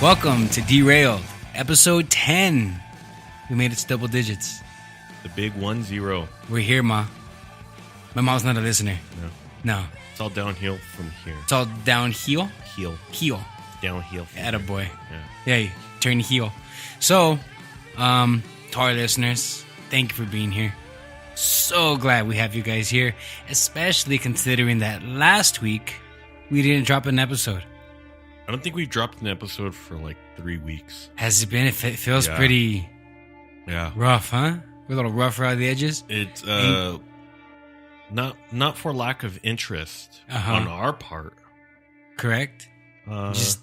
Welcome to Derailed, episode 10. We made it to double digits. The big 1-0. We're here, Ma. My mom's not a listener. No. It's all downhill from here. It's all downhill? Heel. Downhill. Attaboy. Yeah, turn heel. So, to our listeners, thank you for being here. So glad we have you guys here, especially considering that last week we didn't drop an episode. I don't think we've dropped an episode for like 3 weeks. Has it been? It feels pretty rough, huh? We're a little rough around the edges. It's not for lack of interest on our part. Correct. Just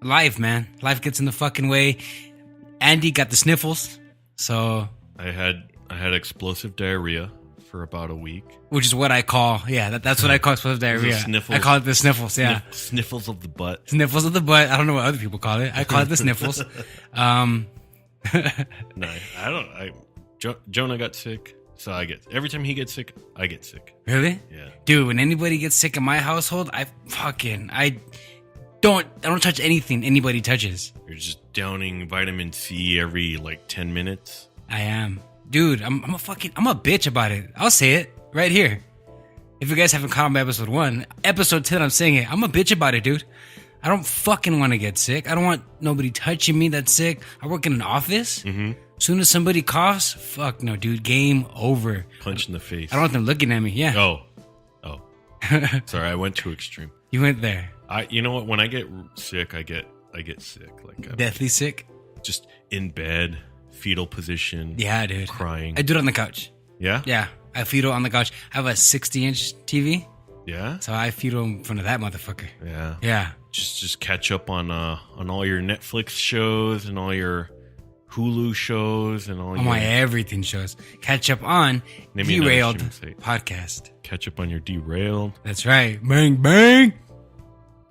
life, man. Life gets in the fucking way. Andy got the sniffles, so I had explosive diarrhea for about a week, which is what I call that's what I call explosive diarrhea. Sniffles. I call it the sniffles. Yeah, sniffles of the butt. Sniffles of the butt. I don't know what other people call it. I call it the sniffles. No, I don't. Jonah got sick, so every time he gets sick, I get sick. Really? Yeah, dude. When anybody gets sick in my household, I don't touch anything anybody touches. You're just downing vitamin C every like 10 minutes. I am. Dude, I'm a bitch about it. I'll say it right here. If you guys haven't caught on by episode 1, episode 10, I'm saying it. I'm a bitch about it, dude. I don't fucking want to get sick. I don't want nobody touching me that's sick. I work in an office. Mm-hmm. Soon as somebody coughs, fuck no, dude. Game over. Punch in the face. I don't want them looking at me. Yeah. Oh. Sorry, I went too extreme. You went there. You know what? When I get sick, I get sick. Like deathly sick. Just in bed. Fetal position. Yeah, dude. Crying. I do it on the couch. Yeah? Yeah. I fetal on the couch. I have a 60-inch TV. Yeah? So I fetal in front of that motherfucker. Yeah. Yeah. Just catch up on all your Netflix shows and all your Hulu shows and all my everything shows. Catch up on Derailed podcast. Catch up on your Derailed. That's right. Bang, bang.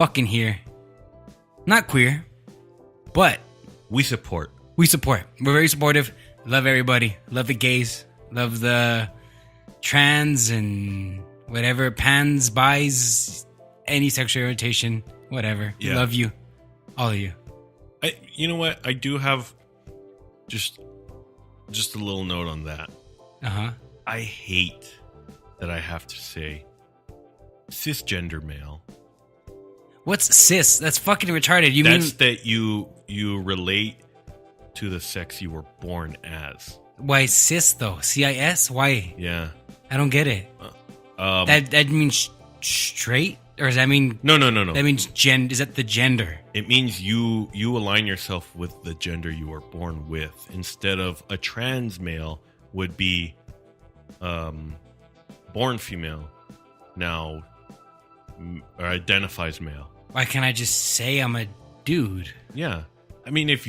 Fucking here. Not queer, but we support. We're very supportive. Love everybody. Love the gays. Love the trans and whatever. Pans, bis, any sexual orientation, whatever. Yeah. Love you. All of you. You know what? I do have just a little note on that. I hate that I have to say cisgender male. What's cis? That's fucking retarded. That's that you relate to the sex you were born as. Why cis though? CIS? Why? Yeah. I don't get it. That means straight? Or does that mean... No. That means is that the gender? It means you align yourself with the gender you were born with. Instead of a trans male would be born female. Now or identifies male. Why can't I just say I'm a dude? Yeah. I mean, if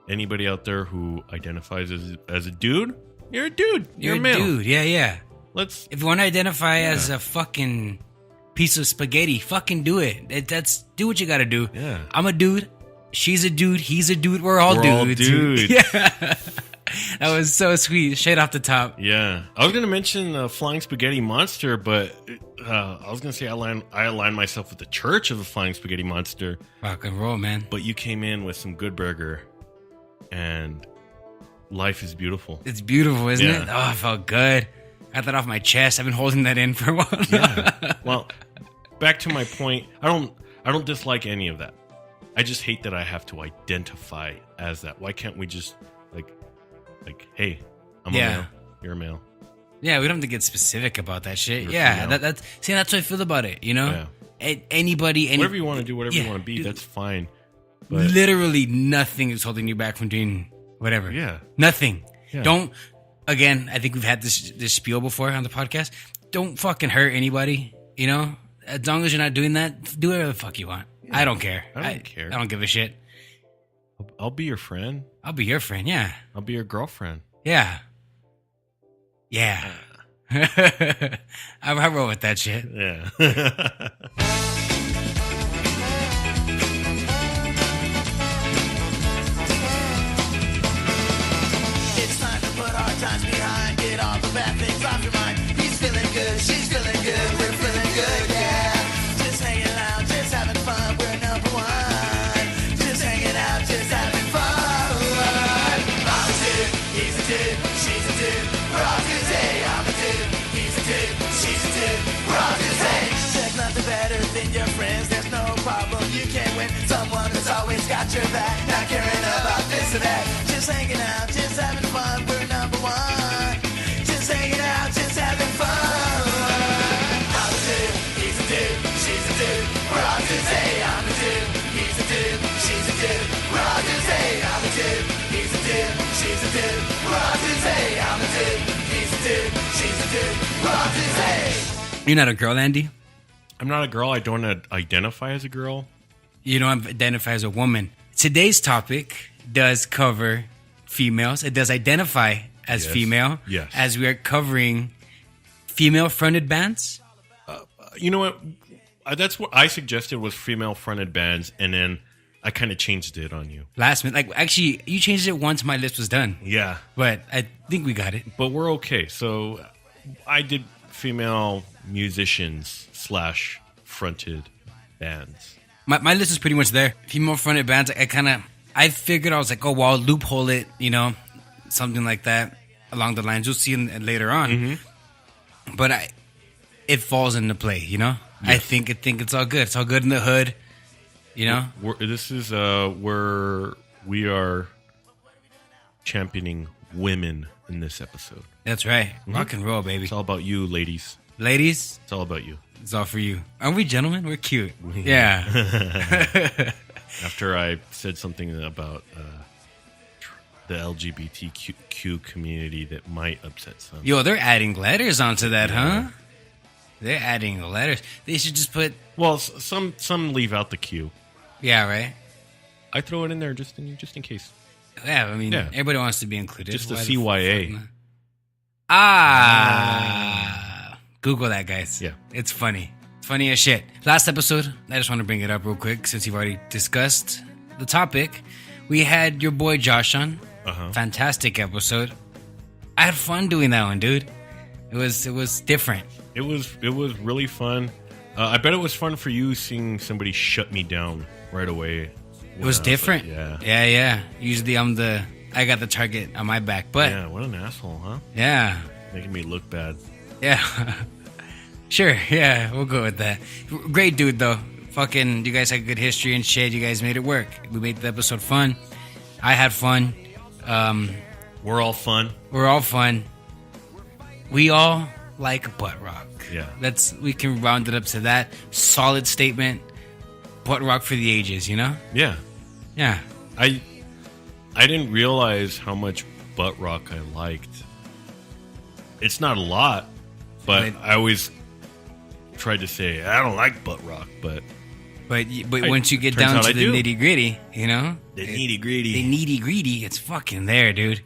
anybody out there who identifies as a dude, you're a dude. You're a male. Dude. Yeah. If you want to identify as a fucking piece of spaghetti, fucking do it. Do what you got to do. Yeah. I'm a dude. She's a dude. He's a dude. We're all dudes. Yeah. That was so sweet. Straight off the top. Yeah. I was going to mention Flying Spaghetti Monster, but I was going to say I align myself with the Church of the Flying Spaghetti Monster. Rock and roll, man. But you came in with some Good Burger, and life is beautiful. It's beautiful, isn't it? Oh, I felt good. Got that off my chest. I've been holding that in for a while. Yeah. Well, back to my point. I don't dislike any of that. I just hate that I have to identify as that. Why can't we just like, hey, I'm a male. You're a male. Yeah, we don't have to get specific about that shit. You're that's what I feel about it, you know? Yeah. Anybody... whatever you want to do, whatever you want to be, that's fine. But literally nothing is holding you back from doing whatever. Yeah. Nothing. Yeah. Don't... Again, I think we've had this spiel before on the podcast. Don't fucking hurt anybody, you know? As long as you're not doing that, do whatever the fuck you want. Yeah. I don't care. I don't care. I don't give a shit. I'll be your friend. I'll be your friend, yeah. I'll be your girlfriend. Yeah. Yeah. I roll with that shit. Yeah. It's time to put our times behind. Get all the bad things off your mind. He's feeling good. She's feeling good. We're feeling good, yeah. Just hanging out. Just having fun. We're number one. your back, not caring about this or that. Just hanging out, just having fun, we're number one. Just hanging out, just having fun. I'm a dude, he's a dude, she's a dude. We're all dudes, hey, I'm a dude, he's a dude, she's a dude. We're all dudes, hey, I'm a dude, he's a dude, she's a dude. We're all dudes, hey, I'm a dude, he's a dude, she's a dude. We're all dudes, hey. You're not a girl, Andy? I'm not a girl. I don't identify as a girl. You don't identify as a woman. Today's topic does cover females. It does identify as Yes. female. Yes. As we are covering female-fronted bands. You know what? That's what I suggested was female-fronted bands, and then I kind of changed it on you. Last minute. Like, actually, you changed it once my list was done. Yeah, But I think we got it. but we're okay. So I did female musicians / fronted bands. My list is pretty much there. Female-fronted bands, I figured, I was like, oh, well, I'll loophole it, something like that along the lines. You'll see later on. Mm-hmm. But it falls into play, I think it's all good. It's all good in the hood, This is where we are championing women in this episode. That's right. Rock and roll, baby. It's all about you, ladies. Ladies, It's all about you. it's all for you. Aren't we gentlemen? We're cute. Yeah. After I said something about the LGBTQ community that might upset some. Yo, they're adding letters onto that, huh? They're adding the letters. They should just put, Well, some leave out the Q. yeah, right? I throw it in there just in case. Yeah, I mean, Yeah. everybody wants to be included. Just the Why CYA. fuck not? Google that, guys. Yeah. It's funny. It's funny as shit. Last episode, I just want to bring it up real quick since you've already discussed the topic. We had your boy Josh on. Uh-huh. Fantastic episode. I had fun doing that one, dude. It was different. It was really fun. I bet it was fun for you seeing somebody shut me down right away. It was different. Yeah. Usually I got the target on my back, but Yeah, what an asshole, huh? yeah. Making me look bad. Yeah. Sure, yeah, we'll go with that. Great dude, though. Fucking, you guys had good history and shit. You guys made it work. We made the episode fun. I had fun. We're all fun. We're all fun. We all like butt rock. Yeah. We can round it up to that. Solid statement. Butt rock for the ages, Yeah. Yeah. I didn't realize how much butt rock I liked. It's not a lot, but Right. I always tried to say I don't like butt rock, but But Hey, once you get turns down out to I the do. nitty gritty, the nitty the gritty. nitty gritty, it's fucking there, dude.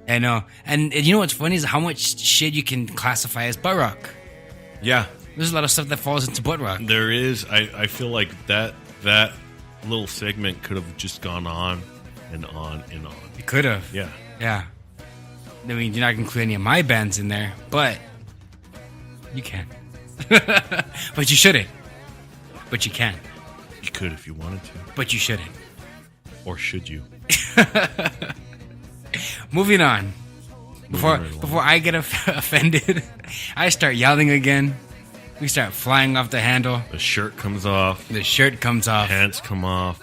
I know. And you know what's funny is how much shit you can classify as butt rock. Yeah, There's a lot of stuff that falls into butt rock. there is. I feel like that little segment could have just gone on and on and on. You could have. Yeah, Yeah. I mean, you're not going to include any of my bands in there, but you can. But you shouldn't. But you can. you could if you wanted to, But you shouldn't. or should you? Moving on. Moving right along. Before I get offended, I start yelling again. We start flying off the handle. The shirt comes off, The shirt comes off. pants come off.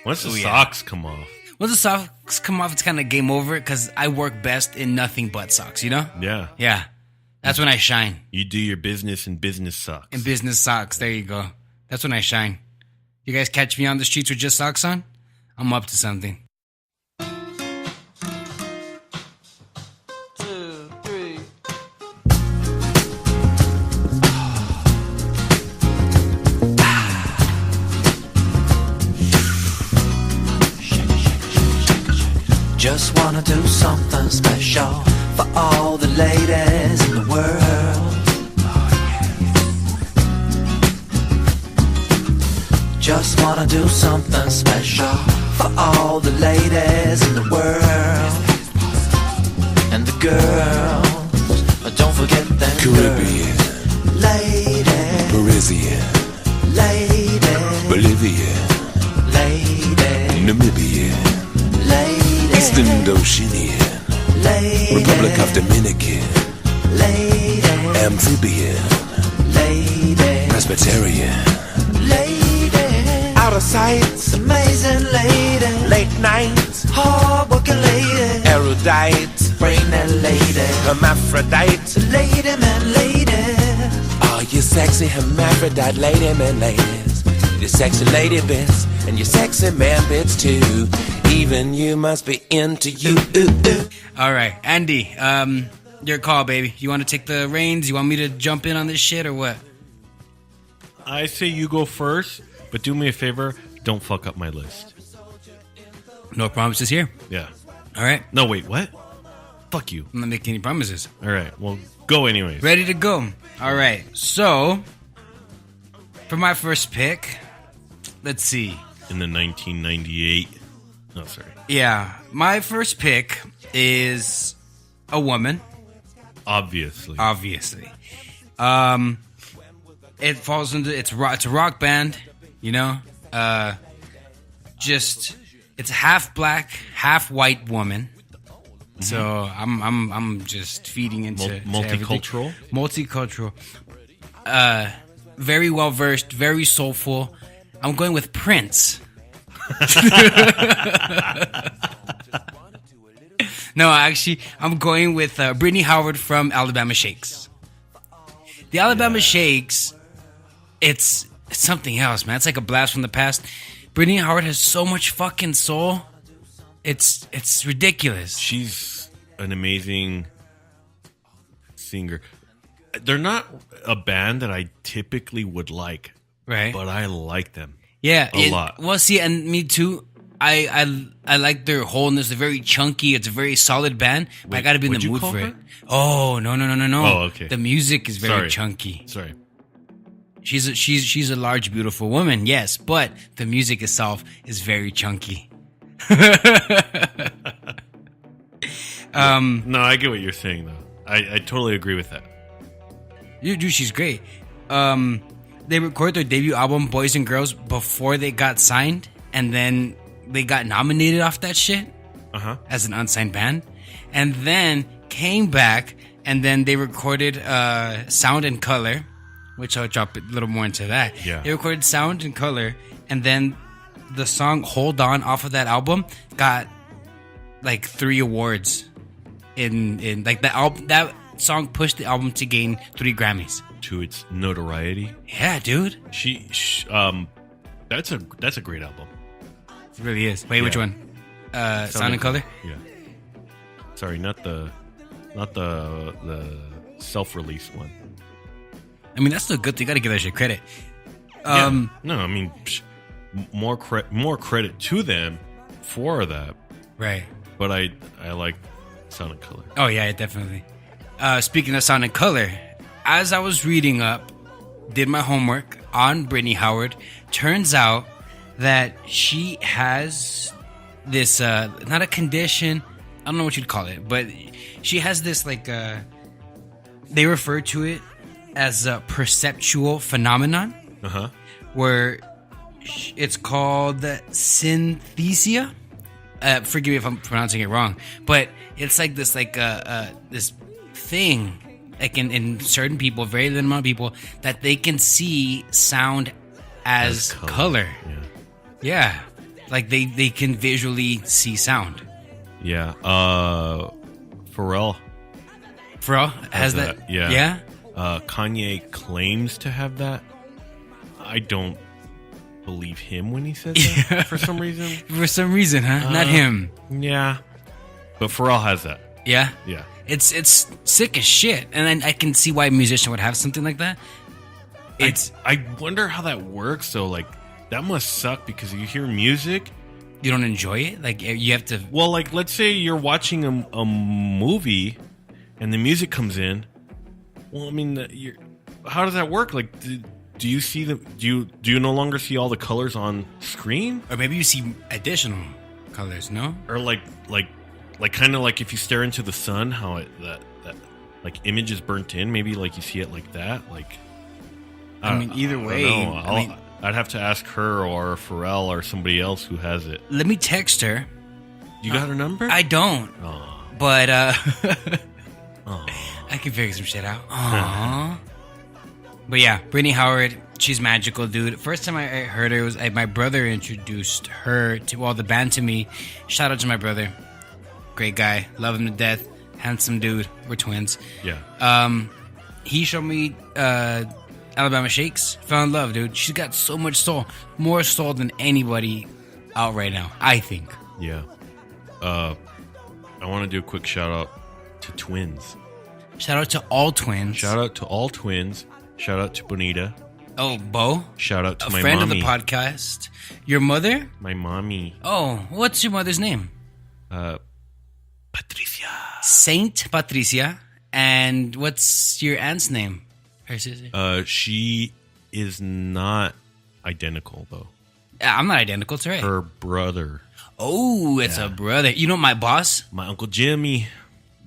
Once the Oh, yeah. socks come off, Once the socks come off, it's kind of game over because I work best in nothing but socks, yeah, Yeah. That's when I shine. you do your business in business socks. In business socks. There you go. That's when I shine. You guys catch me on the streets with just socks on? I'm up to something. 2, 3. Just wanna do something special for all the ladies in the world. Just wanna do something special for all the ladies in the world. And the girls, don't forget them Caribbean, girls. Ladies, Parisian, ladies, Bolivian, ladies, Namibian, ladies, East Indochinian, ladies, Republic of Dominican, ladies, Amphibian, ladies, Presbyterian, ladies. out of sight. Amazing lady, late nights, hard working lady, erudite, brain and lady, hermaphrodite, lady man lady. Oh, you sexy hermaphrodite lady man ladies, you sexy lady bits and you sexy man bits too. Even you must be into you. All right, Andy, your call, baby. You want to take the reins? You want me to jump in on this shit or what? I say you go first, but do me a favor, don't fuck up my list. No promises here. Yeah. All right, No, wait, what? Fuck you. I'm not making any promises. All right, well, go anyways. Ready to go. All right, so for my first pick, let's see. In the 1998. Oh, sorry. Yeah, my first pick is a woman. Obviously. Obviously, it falls into it's a rock band, you know. Just it's half black, half white woman. So I'm just feeding into to multicultural? everything. Multicultural. Very well versed, very soulful. I'm going with Prince. No, actually, I'm going with Brittany Howard from Alabama Shakes. The Alabama Shakes, it's something else, man. It's like a blast from the past. Brittany Howard has so much fucking soul. It's ridiculous. She's an amazing singer. They're not a band that I typically would like, Right? but I like them. Yeah, a lot. Well, see, and me too. I like their wholeness. They're very chunky. It's a very solid band. But I got to be in what'd the you mood call for her? it. Oh no. Oh, okay. The music is very Sorry. chunky. Sorry. She's a large, beautiful woman. Yes, but the music itself is very chunky. No, I get what you're saying, though. I totally agree with that. Dude, she's great. They recorded their debut album, Boys and Girls, before they got signed, and then they got nominated off that shit as an unsigned band, and then came back, and then they recorded Sound and Color, which I'll drop a little more into that. Yeah. They recorded Sound and Color, and then the song Hold On off of that album got like 3 awards in like that song pushed the album to gain 3 Grammys. To its notoriety. Yeah, dude. That's a great album. It really is. Wait, which Yeah. one? Sound and Color? Yeah. Sorry, not the self-release one. I mean, that's still good. You got to give that shit credit. No, I mean, more credit to them for that. Right. But I like Sound and Color. Oh, yeah, definitely. Speaking of Sound and Color, as I was reading up, did my homework on Brittany Howard, turns out that she has this, not a condition, I don't know what you'd call it, but she has this, like, they refer to it as a perceptual phenomenon, where it's called synesthesia. Forgive me if I'm pronouncing it wrong, but it's like this, this thing, like in certain people, very limited amount of people, that they can see sound as color. Yeah, like they can visually see sound. Yeah. Pharrell has that. Yeah. Yeah. Kanye claims to have that. I don't believe him when he says that for some reason. For some reason, huh? Not him. Yeah. But Pharrell has that. Yeah. Yeah. It's sick as shit, and I can see why a musician would have something like that. I wonder how that works though. Like that must suck because you hear music. You don't enjoy it. Like you have to. Well, like let's say you're watching a movie, and the music comes in. Well, I mean, how does that work? Like, do you see the? Do you no longer see all the colors on screen? Or maybe you see additional colors. No. Or like kind of like if you stare into the sun, how that like image is burnt in. Maybe like you see it like that. Like, I mean, either way. I'd have to ask her or Pharrell or somebody else who has it. Let me text her. You got her number? I don't. Aw. But I can figure some shit out. Aww. But yeah, Brittany Howard, She's magical, dude. First time I heard her was my brother introduced her to the band to me. Shout out to my brother, great guy, love him to death, handsome dude. We're twins. Yeah. He showed me Alabama Shakes. Fell in love, dude. She's got so much soul, more soul than anybody out right now, I think. Yeah. I want to do a quick shout out to twins. Shout out to all twins. Shout out to all twins. Shout out to Bonita. Oh, Bo, Shout out to a my friend mommy. of the podcast. Your mother? My mommy. Oh, what's your mother's name? Patricia. Saint Patricia. And what's your aunt's name? Her sister? She is not identical though. I'm not identical to her. Her brother, Oh, it's a brother. You know my boss? my uncle Jimmy.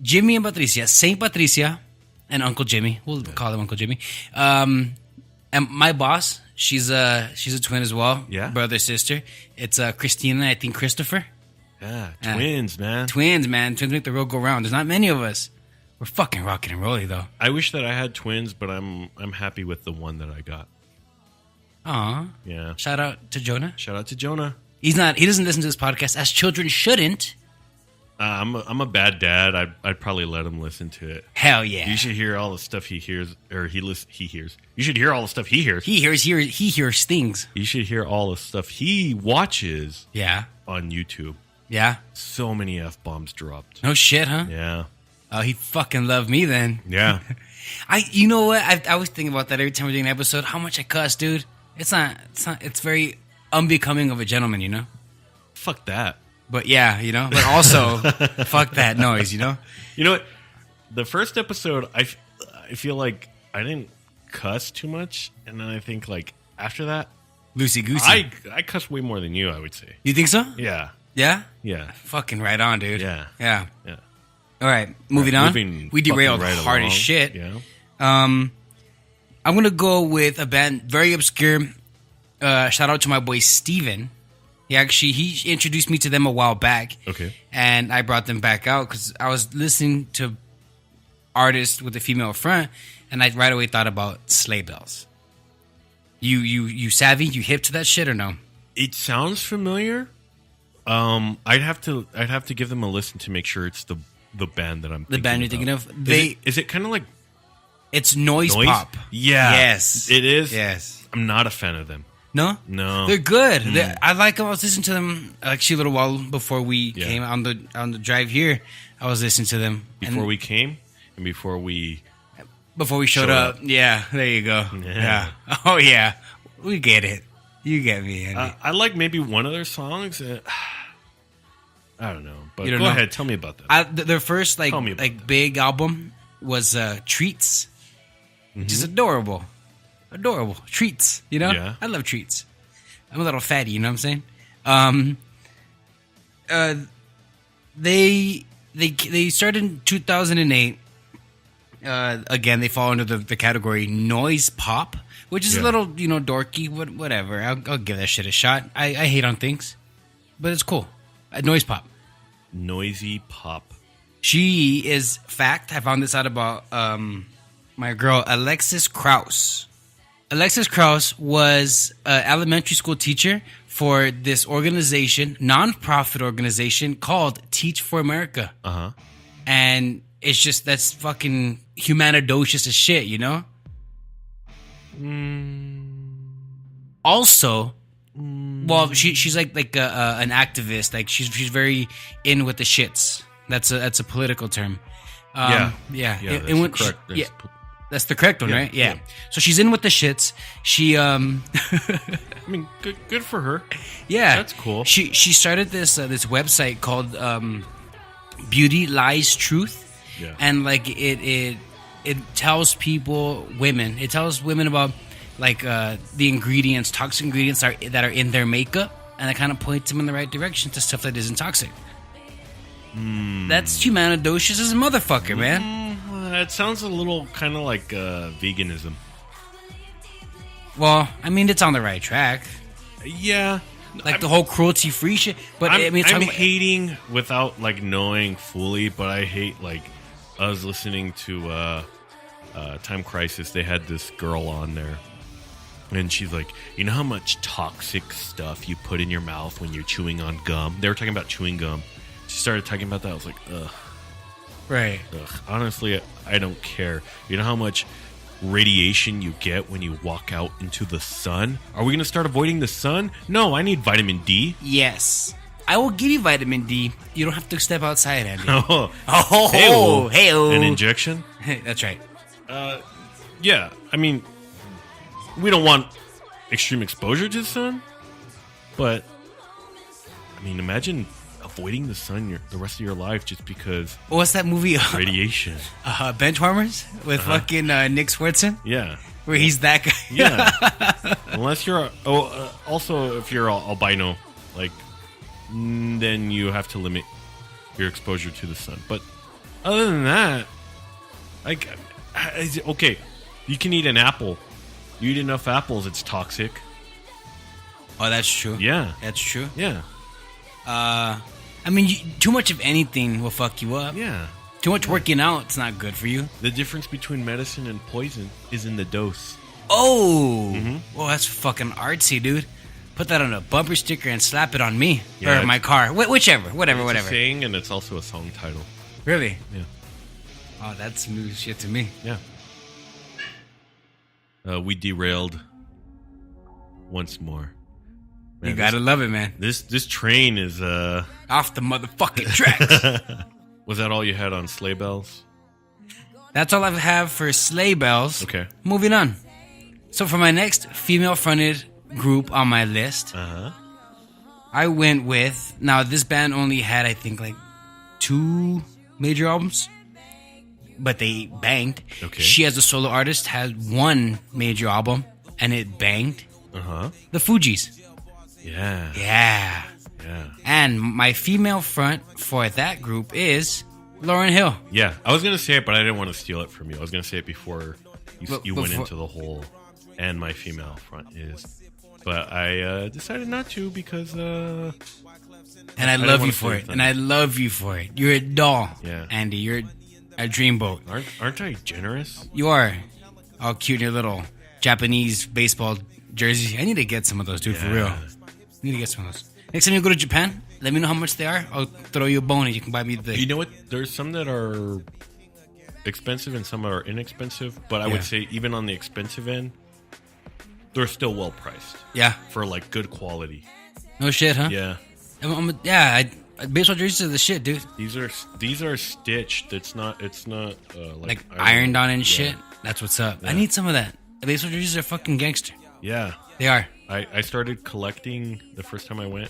Jimmy and Patricia. Saint Patricia and Uncle Jimmy. We'll call him Uncle Jimmy. And my boss, she's a twin as well. Yeah. Brother, sister. It's Christina, I think Christopher. Yeah, twins, man. Twins, man. Twins make the world go round. There's not many of us. We're fucking rocking and rolling, though. I wish that I had twins, but I'm happy with the one that I got. Aw. Yeah. Shout out to Jonah. Shout out to Jonah. He doesn't listen to this podcast, as children shouldn't. I'm a bad dad. I'd probably let him listen to it. Hell yeah. You should hear all the stuff he hears, or he hears. You should hear all the stuff he hears. He hears things. You should hear all the stuff he watches Yeah. on YouTube. Yeah. So many F-bombs dropped. No shit, huh? Yeah. Oh, he fucking loved me then. Yeah. You know what? I was thinking about that every time we're doing an episode. How much I cuss, dude. It's very unbecoming of a gentleman, you know? Fuck that. But yeah, you know? But also, fuck that noise, you know? You know what? The first episode, I feel like I didn't cuss too much. And then I think, like, after that, Loosey goosey. I cuss way more than you, I would say. You think so? Yeah. Yeah? Yeah. Fucking right on, dude. Yeah. Yeah. Yeah. All right, moving on. Moving We derailed fucking right hard along. as shit. Yeah. I'm gonna go with a band very obscure. Shout out to my boy Steven. He introduced me to them a while back. Okay. And I brought them back out because I was listening to artists with a female front, and I right away thought about Sleigh Bells. You savvy? You hip to that shit or no? It sounds familiar. I'd have to give them a listen to make sure it's the band that I'm The thinking band you're thinking about. of? Is it kind of like It's noise pop. Yeah. Yes. It is. Yes. I'm not a fan of them. No? No. They're good. I like them. I was listening to them actually a little while before we came on the drive here. I was listening to them Before we came and before we showed showed up. up. Yeah, there you go. Yeah. Oh yeah, we get it. You get me, Andy. I like maybe one of their songs. I don't know. But You don't go know? ahead, tell me about that. Their first Tell me about big album was Treats, which is adorable. Adorable treats, you know. Yeah. I love treats. I'm a little fatty, you know what I'm saying? They started in 2008. Again, they fall under the category noise pop, which is a Yeah. little dorky. Whatever. I'll give that shit a shot. I hate on things, but it's cool. Noise pop. Noisy pop. She is fact. I found this out about my girl Alexis Krauss. Alexis Krauss was an elementary school teacher for this organization, nonprofit organization called Teach for America. Uh-huh. And it's just, that's fucking humanidocious as shit, you know? Also, well, she's like an activist. Like she's very in with the shits. That's a political term. Yeah. Yeah. Yeah, that's In with- correct. yeah. That's the correct one, Yeah, right? Yeah. yeah. So she's in with the shits. She I mean, good for her. yeah. That's cool. She started this website called Beauty Lies Truth. Yeah. And like it tells women about like the ingredients, toxic ingredients that are in their makeup, and it kind of points them in the right direction to stuff that isn't toxic. That's humanidocious as a motherfucker, man. It sounds a little kind of like veganism. Well, I mean, it's on the right track. Yeah. Like the whole cruelty-free shit. But I mean, it's I'm talking about- hating without like knowing fully, but I hate like I was listening to Time Crisis. They had this girl on there And she's like, you know how much toxic stuff you put in your mouth when you're chewing on gum? They were talking about chewing gum. She started talking about that. I was like, ugh. Right. Honestly, I don't care. You know how much radiation you get when you walk out into the sun? Are we going to start avoiding the sun? No, I need vitamin D. Yes. I will give you vitamin D. You don't have to step outside, Andy. Oh, Oh, hey, an injection? That's right. Yeah, I mean, we don't want extreme exposure to the sun, but I mean, imagine avoiding the sun the rest of your life just because What's that movie? radiation. Benchwarmers with fucking Nick Swartzen, Yeah, where he's that guy. yeah. Unless you're also if you're albino, like then you have to limit your exposure to the sun. But other than that, like, okay, you can eat an apple. You eat enough apples, it's toxic. Oh, that's true. Yeah, That's true. yeah, I mean, too much of anything will fuck you up. yeah. Too much working out, it's not good for you. The difference between medicine and poison is in the dose. Oh, well, that's fucking artsy, dude. Put that on a bumper sticker and slap it on me Yeah, or my car, whichever, whatever. It's a saying, and it's also a song title. Really? Yeah, Oh, that's new shit to me. yeah. We derailed once more. Man, You gotta love it, man. this train is Off the motherfucking tracks. Was that all you had on sleigh bells? That's all I have for sleigh bells. Okay. Moving on. So for my next female-fronted group on my list, Uh-huh. I went with. Now this band only had, I think, like 2 major albums, but they banged. Okay. She, as a solo artist, had 1 major album, and it banged. Uh-huh. The Fugees. Yeah. Yeah. Yeah. And my female front for that group is Lauryn Hill. Yeah. I was gonna say it, but I didn't want to steal it from you. I was gonna say it before you went before- into the whole and my female front is. But I decided not to because And I didn't love wanna you for say it. that. And I love you for it. You're a doll. Yeah. Andy, you're a dreamboat. aren't I generous? You are all cute in your little Japanese baseball jersey. I need to get some of those, dude, for Yeah. real. I need to get some of those. Next time you go to Japan, let me know how much they are. I'll throw you a bone and you can buy me the... You know what? There's some that are expensive and some are inexpensive, but I Yeah. would say even on the expensive end, they're still well priced Yeah. for like good quality. No shit, huh? Yeah. Baseball jerseys are the shit, dude. These are stitched. It's not Like ironed on and Yeah. shit. That's what's up. I Yeah. need some of that. Baseball jerseys are fucking gangster. Yeah. They are. I started collecting the first time I went.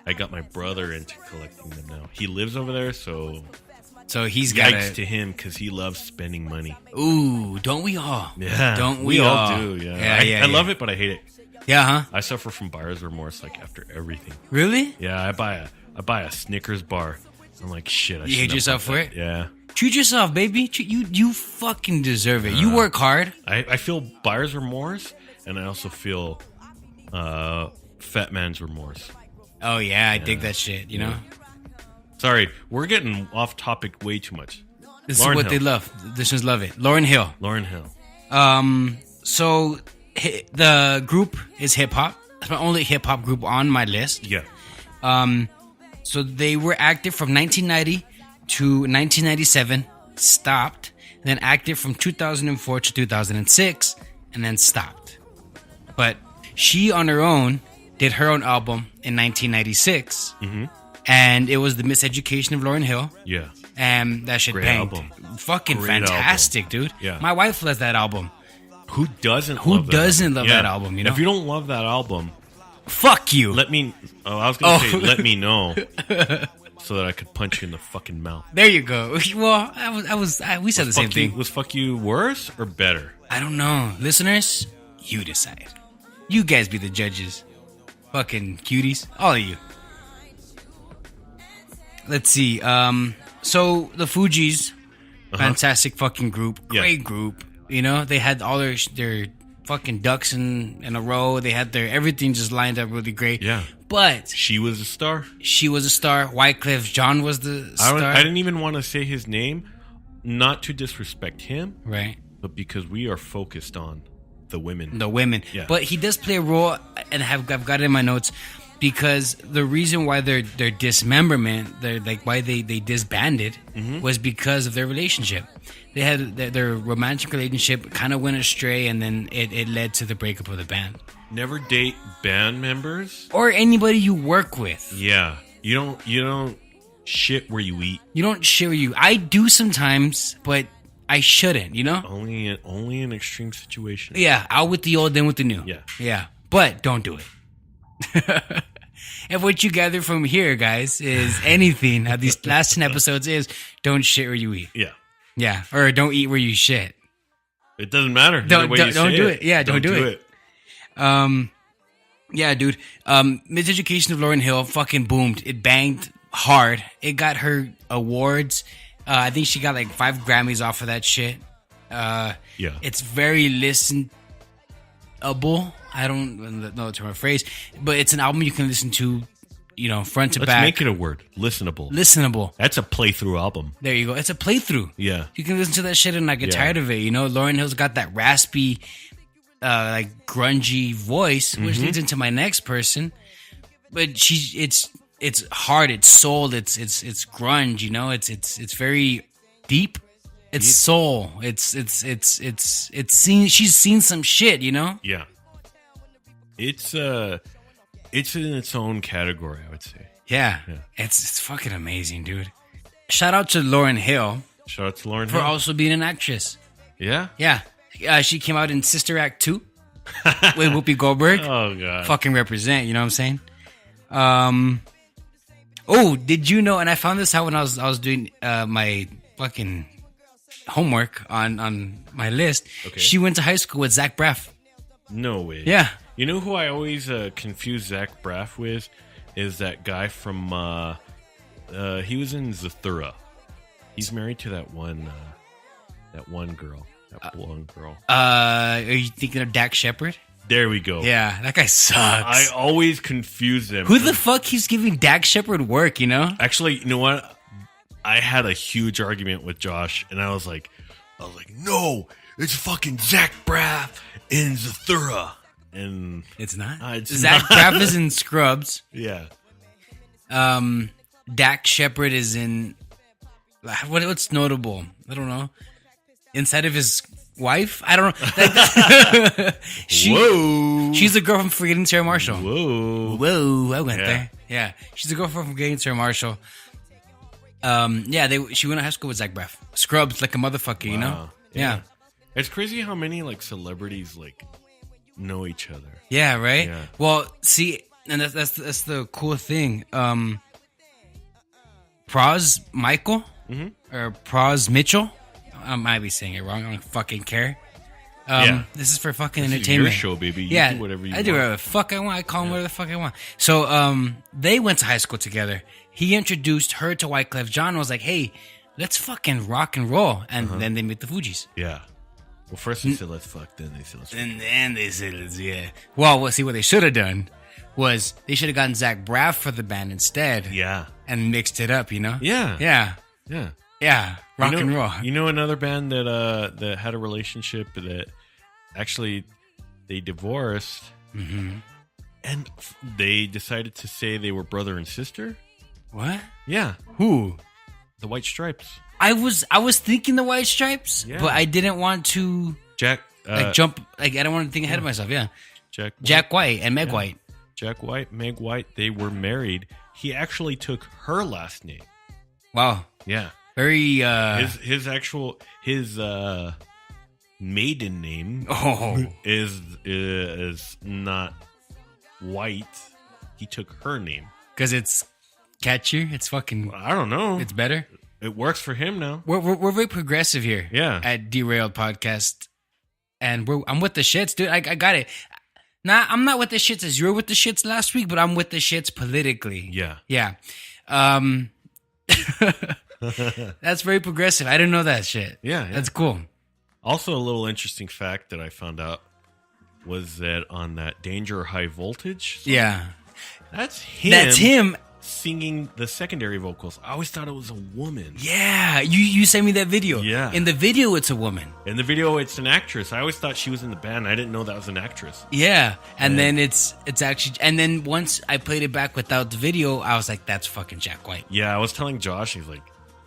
I got my brother into collecting them now. He lives over there, so So he's got yikes a... to him because he loves spending money. Ooh, don't we all? Yeah, Don't we all all? do? Yeah, Yeah, I love it, but I hate it. Yeah, huh? I suffer from buyer's remorse like after everything. Really? Yeah, I buy a Snickers bar. I'm like, shit. I You hate shouldn't have yourself bought for that. it? Yeah. Treat yourself, baby. You fucking deserve it. You work hard. I feel buyer's remorse, and I also feel fat man's remorse. Oh yeah, I dig that shit. You know, Sorry, we're getting off topic way too much. this Lauryn is what Hill. they love. This is love it. Lauryn Hill. Lauryn Hill. So the group is hip hop. That's my only hip hop group on my list. Yeah. So they were active from 1990 to 1997, stopped, then active from 2004 to 2006, and then stopped. But she on her own did her own album in 1996, and it was The Miseducation of Lauryn Hill, Yeah. and that shit Great banged. album. Fucking Great fantastic, dude. Yeah. My wife loves that album. Who doesn't Who love that doesn't album? love Yeah. that album, you know? If you don't love that album, Fuck you. let me I was going to say Oh. let me know so that I could punch you in the fucking mouth. There you go. Well, we said the same Fuck you, thing. was fuck you worse or better? I don't know. Listeners, you decide. You guys be the judges. Fucking cuties. All of you. Let's see. So the Fugees, fantastic fucking group. Yeah. Great group. You know, they had all their fucking ducks in a row. They had their everything just lined up really great. Yeah. But She was a star. she was a star. Wyclef Jean was the star. I didn't even want to say his name, not to disrespect him, Right. but because we are focused on the women. the women. Yeah. But he does play a role, and I've got it in my notes, because the reason why their dismemberment, why they disbanded, was because of their relationship. They had their romantic relationship kind of went astray, and then it led to the breakup of the band. Never date band members. Or anybody you work with. Yeah, you don't shit where you eat. You don't share you. I do sometimes, but I shouldn't, you know? Only in extreme situations. Yeah, out with the old, in with the new. Yeah. Yeah. But don't do it. And what you gather from here, guys, is anything at these last 10 episodes is don't shit where you eat. Yeah. Yeah. Or don't eat where you shit. It doesn't matter. Don't Either way you say do it. Yeah, don't do it. Yeah, dude. Miseducation of Lauryn Hill fucking boomed. It banged hard. It got her awards. I think she got like 5 Grammys off of that shit. Yeah. It's very listenable. I don't know the term or phrase, but it's an album you can listen to, front to Let's back. make it a word. Listenable. Listenable. That's a playthrough album. There you go. It's a playthrough. Yeah. You can listen to that shit and not get Yeah. tired of it. Lauryn Hill's got that raspy, like grungy voice, which leads into my next person. But it's hard, it's soul, it's grunge. It's very deep. It's soul. It's seen. She's seen some shit. Yeah. It's in its own category, I would say. Yeah. It's fucking amazing, dude. Shout out to Lauryn Hill Shout out to Lauryn for Hill. also being an actress. Yeah. Yeah. She came out in Sister Act 2 with Whoopi Goldberg. Oh god. Fucking represent, you know what I'm saying? Oh, did you know, and I found this out when I was doing my fucking homework on my list. Okay. She went to high school with Zach Braff. No way. Yeah. You know who I always confuse Zach Braff with is that guy from he was in Zathura. He's married to that one girl, that blonde girl. Are you thinking of Dak Shepard? There we go. Yeah, that guy sucks. I always confuse them. Who the fuck keeps giving Dak Shepard work, Actually, you know what? I had a huge argument with Josh, and I was like, no, it's fucking Zach Braff in Zathura. And It's not. It's Zach not. Braff is in Scrubs. Yeah. Dak Shepard is in... What's notable? I don't know. Inside of his wife? I don't know. Whoa. She's the girl from Forgetting Sarah Marshall. Whoa. Whoa, I went Yeah. there. Yeah, she's the girl from Forgetting Sarah Marshall. She went to high school with Zach Braff. Scrubs like a motherfucker, you know? Wow. Yeah. It's crazy how many celebrities know each other. Yeah, right? Yeah. Well, see, and that's the cool thing. Praz Michael or Praz Mitchell. I might be saying it wrong. I don't fucking care. Yeah. This is for fucking This is entertainment. your show, baby. You Yeah, do whatever you I do want. whatever the fuck I want. I call him whatever the fuck I want. So they went to high school together. He introduced her to Wyclef Jean and was like, hey, let's fucking rock and roll. And then they met the Fugees. Yeah. Well, first they said let's fuck, then they said let's fuck. And then they said, yeah. Well, see, what they should have done was they should have gotten Zach Braff for the band instead. Yeah. And mixed it up, Yeah. Yeah. Yeah. Yeah. Rock you know, and roll. You know another band that had a relationship that actually they divorced, and they decided to say they were brother and sister. What? Yeah, Who? the White Stripes. I was thinking the White Stripes, Yeah. but I didn't want to Jack jump. I don't want to think ahead of myself. Yeah. Jack White and Meg Yeah. White. Jack White, Meg White. They were married. He actually took her last name. Wow. Yeah, Very. his maiden name Oh. is not White. He took her name. Because it's catchier. It's fucking. I don't know. It's better. It works for him now. We're very progressive here. Yeah. At Derailed Podcast, and I'm with the shits, dude. I got it. Nah, I'm not with the shits as you were with the shits last week, but I'm with the shits politically. Yeah. Yeah. That's very progressive. I didn't know that shit. Yeah, yeah. That's cool. Also, a little interesting fact that I found out was that on that Danger High Voltage, Yeah. that's him. That's him singing the secondary vocals. I always thought it was a woman. Yeah, you sent me that video. Yeah. In the video, it's a woman. In the video, it's an actress. I always thought she was in the band. I didn't know that was an actress. Yeah, and then it's actually, and then once I played it back without the video, I was like, that's fucking Jack White. Yeah, I was telling Josh, he's like,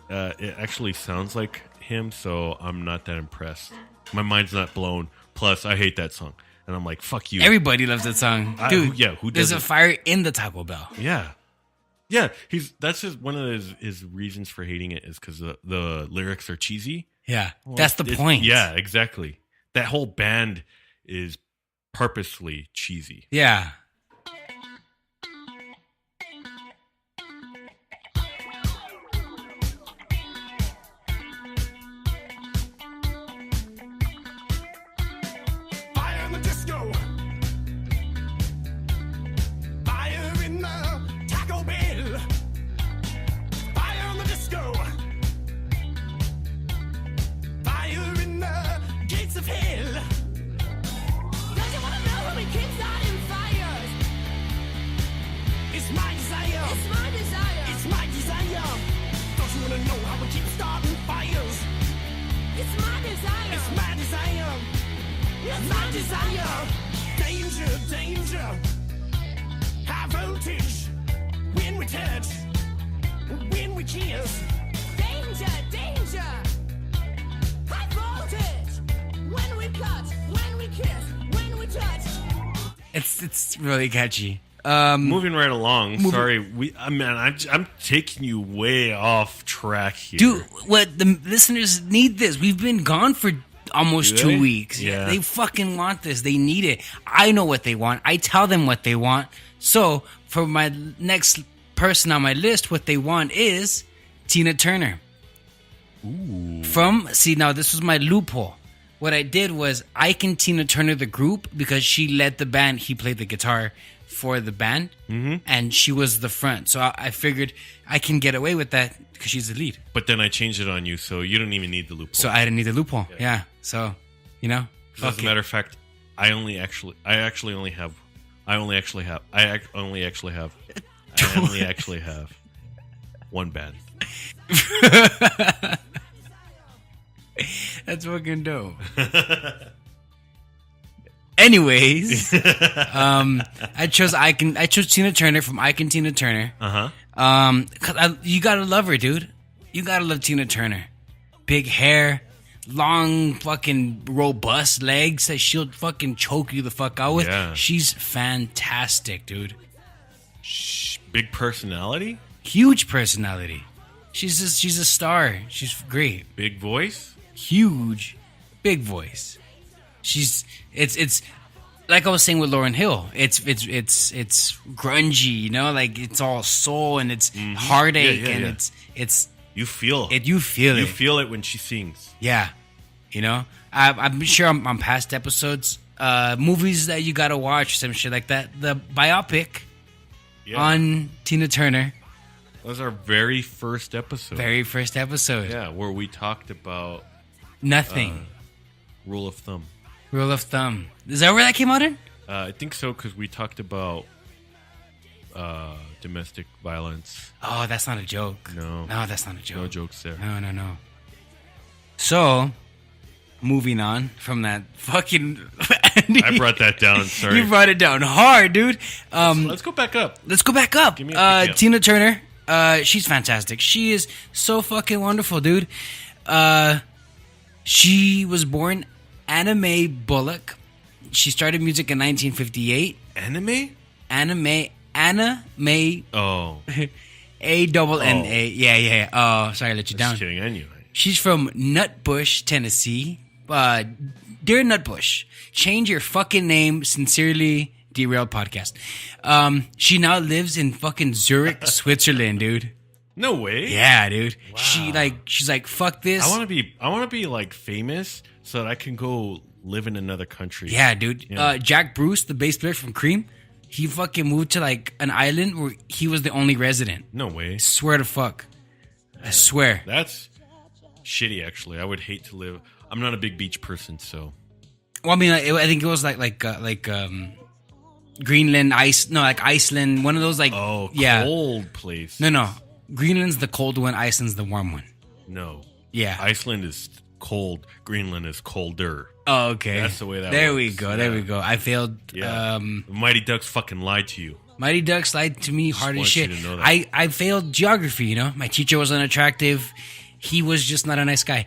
it actually sounds like him, so I'm not that impressed. My mind's not blown. Plus, I hate that song. And I'm like, fuck you. Everybody loves that song, dude. Who There's doesn't? a fire in the Taco Bell. Yeah. That's just one of his reasons for hating it is because the lyrics are cheesy. Yeah, Well, that's the it's- point. Yeah, exactly. That whole band is purposely cheesy. Yeah. Fire in the disco. Fire in the Taco Bell. Fire in the disco. Fire in the gates of hell. Don't you wanna know how we keep starting fires? It's my desire. It's my desire. It's my desire. Don't you wanna know how we keep starting fires? It's my desire. It's my desire. It's my desire. Danger, danger. High voltage. When we touch. When we kiss. Danger, danger. High voltage. When we cut. When we kiss. When we touch. It's really catchy. Moving right along. Sorry, I'm taking you way off track here. Dude, what the listeners need this. We've been gone for almost Do 2 they? weeks. Yeah. They fucking want this. They need it. I know what they want. I tell them what they want. So for my next person on my list, what they want is Tina Turner. Ooh. Now this was my loophole. What I did was Ike and Tina Turner the group because she led the band. He played the guitar for the band, and she was the front. So I figured I can get away with that because she's the lead. But then I changed it on you, so you don't even need the loophole. So I didn't need the loophole. Yeah. So, As fuck a it. matter of fact, I only actually have one band. That's fucking dope. Anyways, I chose Tina Turner from Ike and Tina Turner. Cause you gotta love her, dude. You gotta love Tina Turner. Big hair, long fucking robust legs that she'll fucking choke you the fuck out with. Yeah. She's fantastic, dude. Big personality, Huge personality. She's a star. She's great. big voice. Huge, big voice. It's like I was saying with Lauryn Hill. It's grungy, you know, like it's all soul and it's heartache Yeah, and yeah. it's You feel you feel You it. feel it when she sings. Yeah, you know. I'm sure I'm past episodes, movies that you gotta watch, some shit like that. The biopic Yeah. on Tina Turner, That was our very first episode. very first episode. Yeah, where we talked about Nothing. rule of thumb. Rule of thumb. Is that where that came out in? I think so because we talked about domestic violence. Oh, that's not a joke. No. that's not a joke. No jokes there. No. So, moving on from that fucking. I brought that down. Sorry. You brought it down hard, dude. Let's go back up. Let's go back up. Give me a pick me up. Tina Turner. She's fantastic. She is so fucking wonderful, dude. She was born Anna Mae Bullock. She started music in 1958. Anime? Anna Mae Oh, A-double-N-A. Yeah. Oh, sorry, I let you down. just kidding. I knew. She's from Nutbush, Tennessee. Dear Nutbush, change your fucking name. Sincerely, Derailed Podcast. She now lives in fucking Zurich, Switzerland, dude. No way. Yeah, dude. She's like, fuck this. I want to be like famous so that I can go live in another country. Yeah, dude. Yeah. Jack Bruce, the bass player from Cream, he fucking moved to like an island where he was the only resident. No way. Swear to fuck. I swear. That's shitty. Actually, I would hate to live. I'm not a big beach person, so Well, I mean, I think it was like Greenland, Iceland. One of those like cold place. No. Greenland's the cold one. Iceland's the warm one. No. Yeah. Iceland is cold. Greenland is colder. Oh, okay. That's the way that There works. we go. There Yeah. we go. I failed. Yeah. The Mighty Ducks fucking lied to you. Mighty Ducks lied to me hard as want shit. you to know that. I failed geography. You know, my teacher was unattractive. He was just not a nice guy.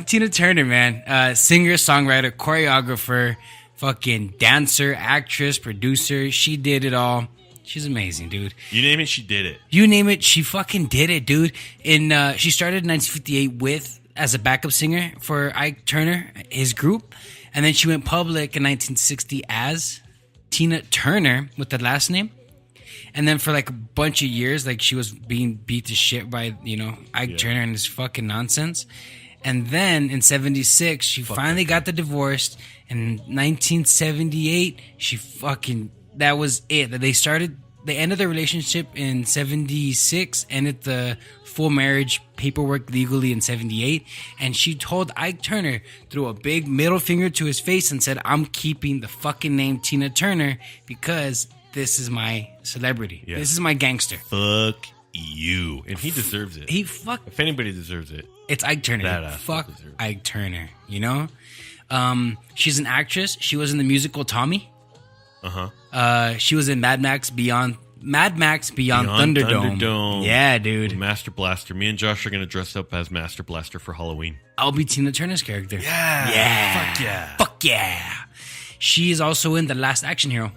Tina Turner, man, singer, songwriter, choreographer, fucking dancer, actress, producer. She did it all. She's amazing, dude. You name it, she did it. You name it, she fucking did it, dude. She started in 1958 as a backup singer for Ike Turner, his group, and then she went public in 1960 as Tina Turner with the last name. And then for like a bunch of years, like she was being beat to shit by, Ike Turner and his fucking nonsense. And then in 76, she finally got the divorce. In 1978, that was it. They ended their relationship in 76, ended the full marriage paperwork legally in 78. And she told Ike Turner, threw a big middle finger to his face and said, I'm keeping the fucking name Tina Turner because this is my celebrity. Yeah. This is my gangster. Fuck you. And he deserves it. If anybody deserves it. It's Ike Turner. That asshole Fuck deserves it. Ike Turner, you know? She's an actress. She was in the musical Tommy. Uh-huh. She was in Mad Max Beyond Thunderdome. Yeah, dude. Master Blaster. Me and Josh are going to dress up as Master Blaster for Halloween. I'll be Tina Turner's character. Yeah. Fuck yeah. Fuck yeah. She is also in The Last Action Hero.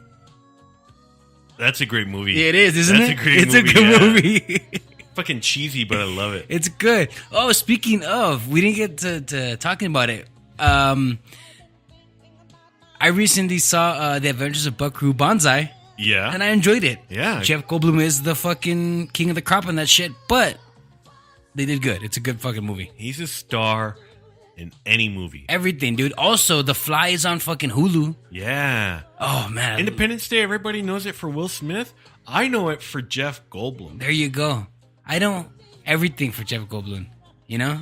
That's a great movie. It is, isn't That's it? a great It's movie. a good yeah. movie. Fucking cheesy, but I love it. It's good. Oh, speaking of, we didn't get to talking about it. I recently saw The Adventures of Buckaroo Banzai, Yeah. and I enjoyed it. Yeah. Jeff Goldblum is the fucking king of the crop in that shit, but they did good. It's a good fucking movie. He's a star in any movie. Everything, dude. Also, The Fly is on fucking Hulu. Yeah. Oh, man. Independence Day, everybody knows it for Will Smith. I know it for Jeff Goldblum. There you go. I don't everything for Jeff Goldblum, you know?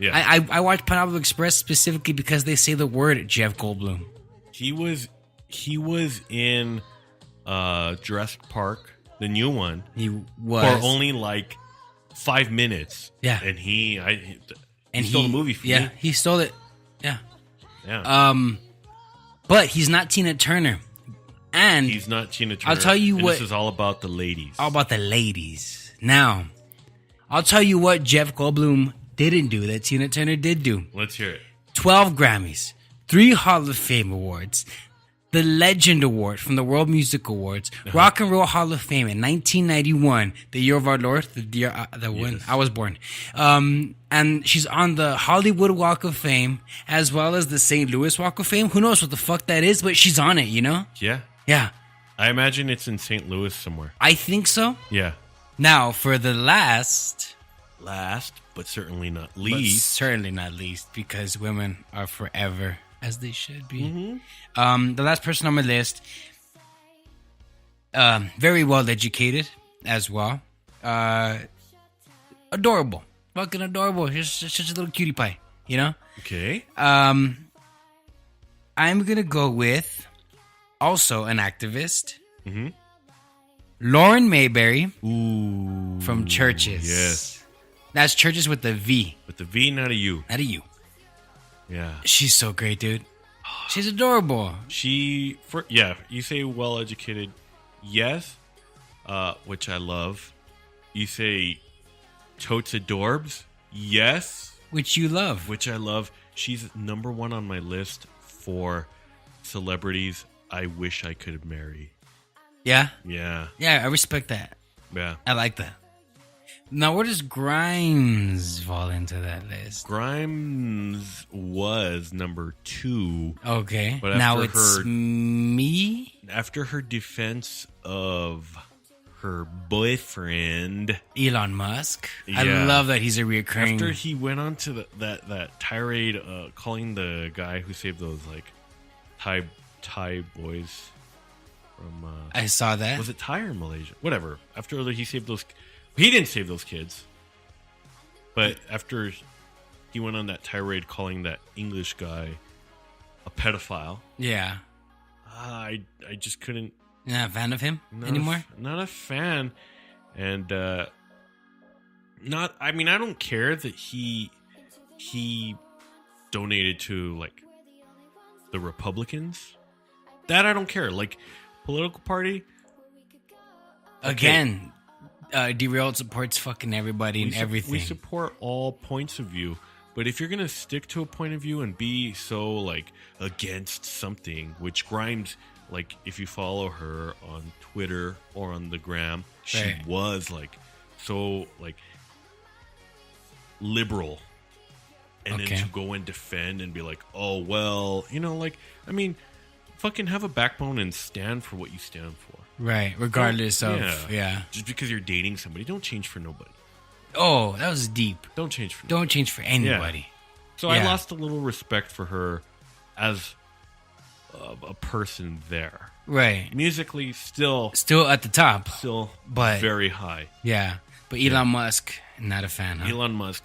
Yeah. I watch Pineapple Express specifically because they say the word Jeff Goldblum. He was in Jurassic Park, the new one, He was. for only like 5 minutes. Yeah. And he stole the movie for yeah, me. he stole it. Yeah. Yeah. But he's not Tina Turner. And He's not Tina Turner. I'll tell you and what- This is all about the ladies. all about the ladies. Now, I'll tell you what Jeff Goldblum didn't do that Tina Turner did do. Let's hear it. 12 Grammys, 3 Hall of Fame awards, the Legend Award from the World Music Awards, Rock and Roll Hall of Fame in 1991, the year of our Lord, the year when I was born. And she's on the Hollywood Walk of Fame as well as the St. Louis Walk of Fame. Who knows what the fuck that is, but she's on it, you know? Yeah. Yeah, I imagine it's in St. Louis somewhere. I think so. Yeah. Now, for the last, Last, but certainly not but least. certainly not least, because women are forever as they should be. Mm-hmm. The last person on my list, very well educated as well. Adorable, fucking adorable. Just such a little cutie pie, you know. Okay. I'm gonna go with also an activist, Lauren Mayberry Ooh. from Churches. Yes. That's Churches with the V, With the V, not a U. not a U. Yeah. She's so great, dude. She's adorable. You say well educated, yes, which I love. You say totes adorbs, yes, Which you love. which I love. She's number one on my list for celebrities I wish I could marry. Yeah? Yeah, Yeah, I respect that. yeah. I like that. Now, where does Grimes fall into that list? Grimes was number 2 Okay. But now after it's her- me, after her defense of her boyfriend. Elon Musk. I Yeah. love that he's a reoccurring. After he went on to that tirade, calling the guy who saved those like Thai boys from I saw that. was it Thai or Malaysia? Whatever. After he saved those, he didn't save those kids, but after he went on that tirade calling that English guy a pedophile. Yeah. I just couldn't. You're not a fan of him Not anymore? Not a fan. And not. I mean, I don't care that he donated to like the Republicans. That I don't care. Like political party. Again, Derailed supports fucking everybody and everything. We support all points of view. But if you're gonna stick to a point of view and be so like against something, which Grimes, like if you follow her on Twitter or on the gram, she Right. was like so like liberal, and Okay. then to go and defend and be like, oh well, you know, like I mean, fucking have a backbone and stand for what you stand for. Right, regardless of, yeah. Just because you're dating somebody, don't change for nobody. Oh, that was deep. Don't change for. Don't change for anybody. So I Yeah. lost a little respect for her as a person there. Right. Musically, still Still at the top. But- very high. Yeah. But Elon Musk, not a fan, huh? Elon Musk.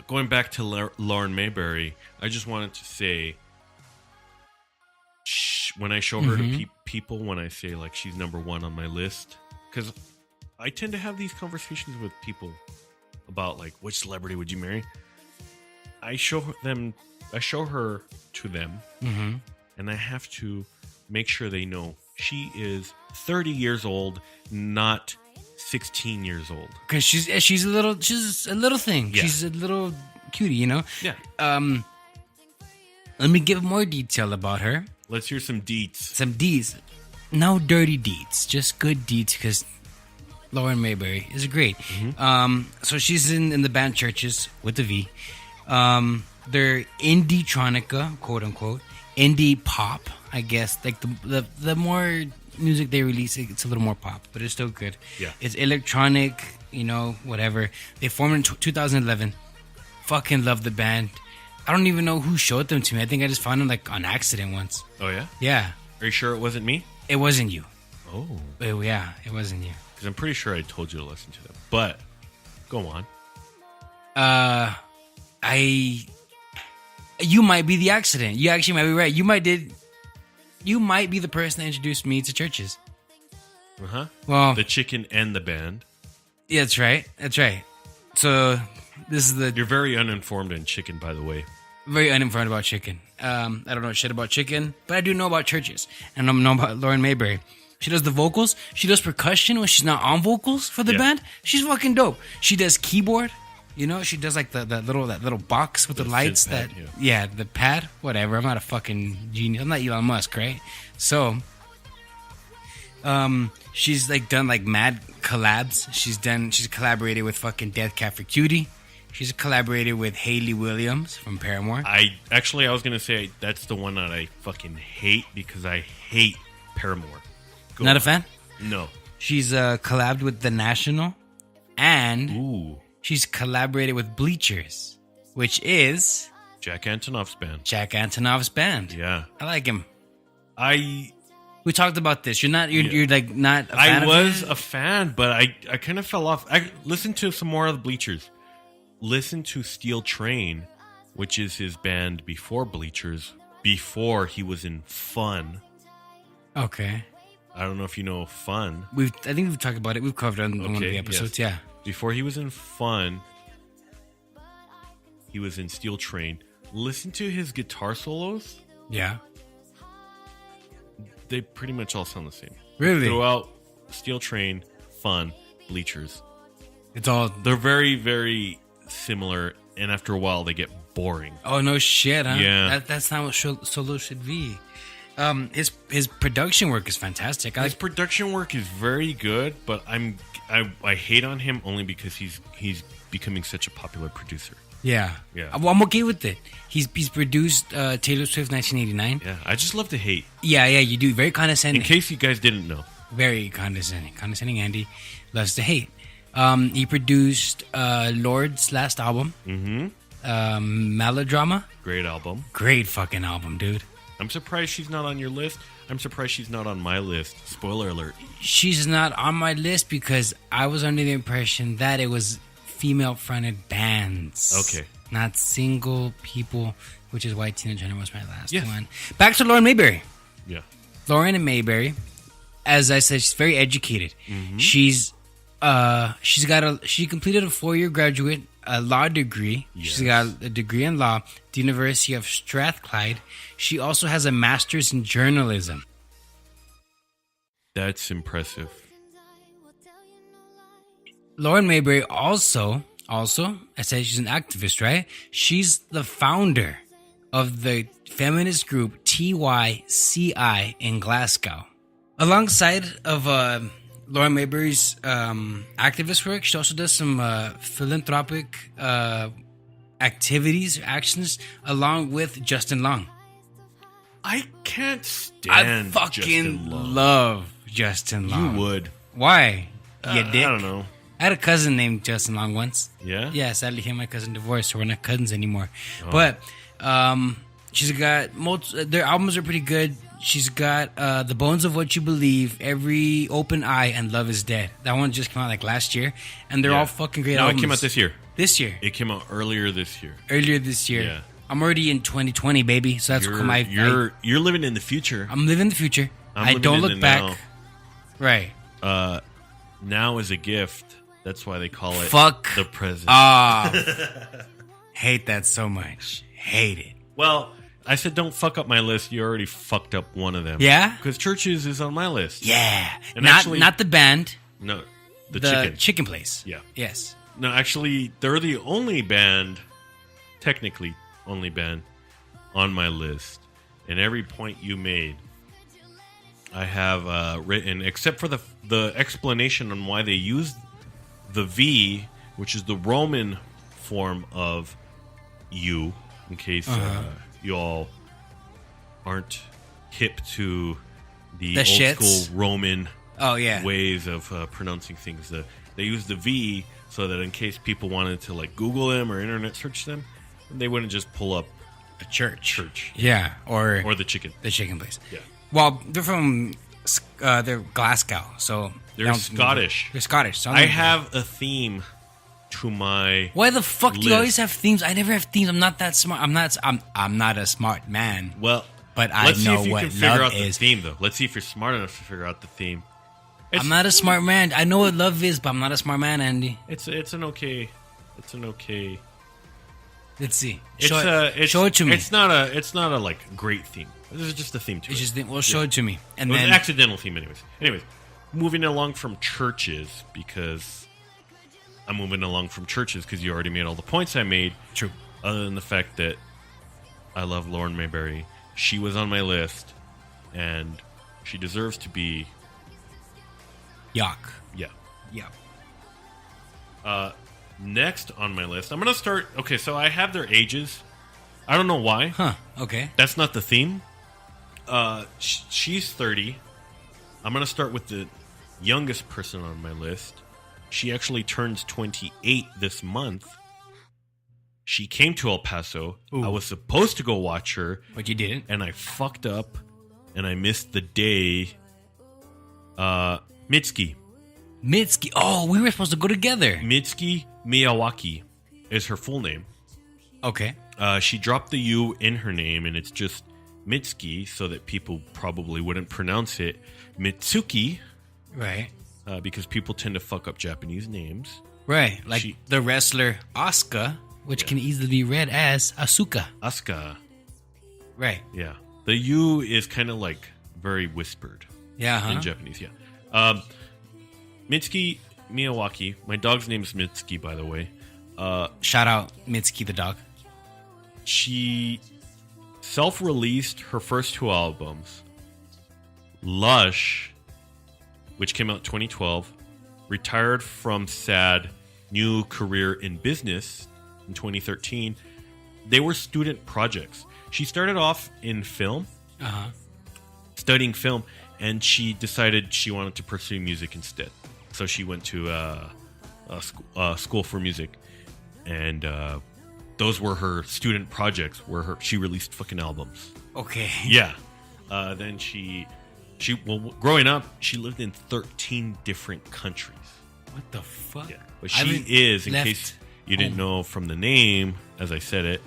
Going back to Lauren Mayberry, I just wanted to say, when I show her to people, when I say like she's number one on my list, because I tend to have these conversations with people about like which celebrity would you marry. I show her to them, and I have to make sure they know she is 30 years old, not 16 years old. Because she's a little thing. Yeah. She's a little cutie, you know? Yeah. Let me give more detail about her. Let's hear some deets. Some deeds. No dirty deeds. Just good deeds because Lauren Mayberry is great. So she's in the band Churches with the V. They're indie-tronica, quote unquote. Indie pop, I guess. Like the more music they release, it's a little more pop, but it's still good. Yeah. It's electronic, you know, whatever. They formed in 2011. Fucking love the band. I don't even know who showed them to me. I think I just found them like on accident once. Oh yeah? Yeah. Are you sure it wasn't me? It wasn't you. Oh. Yeah, it wasn't you. Because I'm pretty sure I told you to listen to them. But go on. You might be the accident. You actually might be right. You might be the person that introduced me to Churches. Uh-huh. Well, The chicken and the band. yeah, that's right. That's right. So this is You're very uninformed in chicken, by the way. very uninformed about chicken. I don't know shit about chicken, but I do know about Churches. And I know about Lauren Mayberry. She does the vocals. She does percussion when she's not on vocals for the Yeah. band. She's fucking dope. She does keyboard. You know, she does like that little box with the lights. synth pad, Yeah, the pad. Whatever. I'm not a fucking genius. I'm not Elon Musk, right? So, she's like done like mad collabs. She's collaborated with fucking Death Cab for Cutie. She's collaborated with Hayley Williams from Paramore. I was going to say that's the one that I fucking hate because I hate Paramore. Go Not on. a fan? No. She's collabed with The National, and Ooh. she's collaborated with Bleachers, which is Jack Antonoff's band. Jack Antonoff's band. Yeah. I like him. I We talked about this. You're like not a fan I of was him? a fan, but I kind of fell off. I listened to some more of the Bleachers. Listen to Steel Train, which is his band before Bleachers, before he was in Fun. Okay. I don't know if you know Fun. I think we've talked about it. We've covered it on one of the Okay, episodes. yes. Yeah. Before he was in Fun, he was in Steel Train. Listen to his guitar solos. Yeah. They pretty much all sound the same. Really? Throughout Steel Train, Fun, Bleachers. It's all. They're very, very similar, and after a while, they get boring. Oh no shit, huh? Yeah. That's not what solo should be. His production work is fantastic. His production work is very good, but I hate on him only because he's becoming such a popular producer. Yeah. Yeah. I'm okay with it. He's produced Taylor Swift 1989. Yeah, I just love to hate. Yeah, you do. Very condescending. In case you guys didn't know. Very condescending. Condescending Andy loves to hate. He produced Lord's last album, Melodrama. Great album. Great fucking album, dude. I'm surprised she's not on your list. I'm surprised she's not on my list. Spoiler alert. She's not on my list because I was under the impression that it was female-fronted bands. Okay. not single people, which is why Tina Turner was my last Yes. one. Back to Lauren Mayberry. Yeah. Lauren and Mayberry, as I said, she's very educated. She completed a 4-year graduate, a law degree. She's got a degree in law, the University of Strathclyde. She also has a master's in journalism. That's impressive. Lauren Mayberry also, I said she's an activist, right? She's the founder of the feminist group TYCI in Glasgow. Alongside of Lauren Mayberry's activist work, she also does some philanthropic activities, actions, along with Justin Long. I can't stand I fucking Justin Long. love Justin Long. You would. Why? You dick. I don't know. I had a cousin named Justin Long once. Yeah? Yeah, sadly, him and my cousin divorced, so we're not cousins anymore. But she's got their albums are pretty good. She's got The Bones of What You Believe, Every Open Eye, and Love Is Dead. That one just came out like last year, and they're Yeah. all fucking great No, albums. it came out this year. This year. It came out earlier this year. Earlier this year. Yeah. I'm already in 2020, baby, so that's You're living in the future. I'm living the future. I'm I living don't in look the back. now. Right. Now is a gift. That's why they call it Fuck. the present. Hate that so much. Hate it. Well, I said don't fuck up my list. You already fucked up one of them. Yeah? Because Churches is on my list. Yeah. And not actually- not the band. No, the The chicken. place. Yeah. Yes. No, actually, they're the only band, technically only band, on my list. And every point you made, I have written, except for the explanation on why they used the V, which is the Roman form of U, in case you all aren't hip to the old shits. school Roman Oh yeah. ways of pronouncing things. They use the V so that in case people wanted to like Google them or internet search them, they wouldn't just pull up A church. church Yeah. Or or the chicken. the chicken place. Yeah. Well, they're from they're Glasgow, so They're Scottish. They're Scottish. So I have a theme to my Why the fuck do you list. always have themes? I never have themes. I'm not that smart. I'm not a smart man. well. But I let's see know if you what can figure love out the is. theme though. Let's see if you're smart enough to figure out the theme. I'm not a smart man. I know what love is, but I'm not a smart man, Andy. It's an okay. Let's see. It's Show it to me. It's not a like great theme. This is just a theme to It's it. just well, show it to me, and It was then an accidental theme, anyways. Moving along from churches because I'm moving along from churches because you already made all the points I made. true. Other than the fact that I love Lauren Mayberry, she was on my list, and she deserves to be. Yuck. Yeah. Yeah. Next on my list, I'm gonna start. Okay, so I have their ages. I don't know why. Huh. Okay. That's not the theme. She's 30. I'm going to start with the youngest person on my list. She actually turns 28 this month. She came to El Paso. Ooh. I was supposed to go watch her, But you didn't. and I fucked up, and I missed the day. Mitski. Mitski. Oh, we were supposed to go together. Mitski Miyawaki is her full name. Okay. She dropped the U in her name, and it's just Mitski, so that people probably wouldn't pronounce it Mitsuki, Right. because people tend to fuck up Japanese names. Right. Like She- the wrestler Asuka, which can easily be read as Asuka. Asuka. Right. Yeah. The U is kind of like very whispered Yeah. Huh? in Japanese, yeah. Mitsuki Miyawaki. My dog's name is Mitsuki, by the way. Shout out Mitsuki the dog. She self-released her first 2 albums. Lush, which came out 2012, retired from SAD, new career in business in 2013. They were student projects. She started off in film, studying film, and she decided she wanted to pursue music instead. So she went to a school for music, and those were her student projects. Where she released fucking albums. Okay. Yeah. Then well, growing up, she lived in 13 different countries. What the fuck? Yeah. But I she haven't is, in left case you didn't know from the name, as I said it,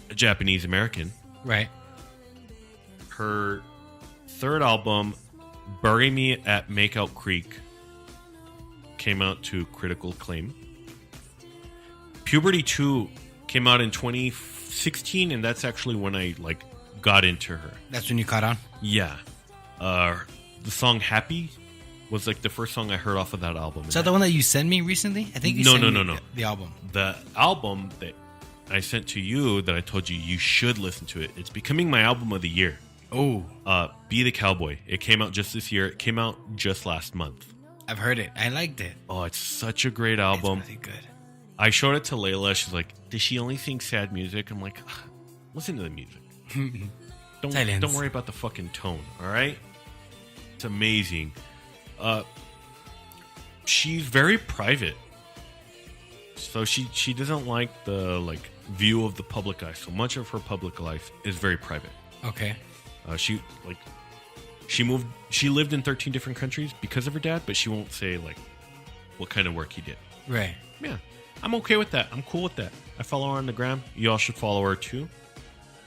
a Japanese American. Right. Her third album, Bury Me at Makeout Creek, came out to critical acclaim. Puberty 2 came out in 2016, and that's actually when I got into her. That's when you caught on? Yeah. The song Happy was the first song I heard off of that album. Is that the one that you sent me recently? I think you No, sent no, me no. the album. The album that I sent to you that I told you should listen to it. It's becoming my album of the year. Oh. Be the Cowboy. It came out just this year. It came out just last month. I've heard it. I liked it. Oh, it's such a great album. It's really good. I showed it to Layla. She's like, does she only sing sad music? I'm like, listen to the music. Silence. Don't worry about the fucking tone, all right? It's amazing. She's very private. So she doesn't like the view of the public eye. So much of her public life is very private. Okay. She lived in 13 different countries because of her dad, but she won't say what kind of work he did. Right. Yeah, I'm okay with that. I'm cool with that. I follow her on the gram. You all should follow her too.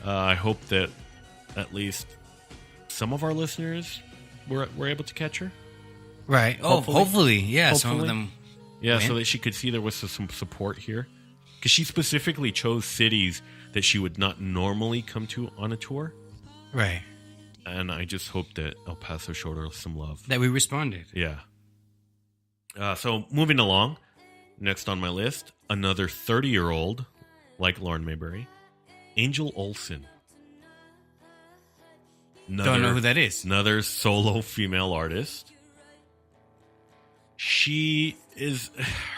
I hope that at least some of our listeners were able to catch her. Right. Oh, hopefully. Yeah, some of Hopefully. them. Yeah, went. so that she could see there was some support here. Because she specifically chose cities that she would not normally come to on a tour. Right. And I just hope that El Paso showed her some love. That we responded. Yeah. So moving along, next on my list, another 30-year-old, like Lauren Mayberry, Angel Olsen. Don't know who that is. Another solo female artist.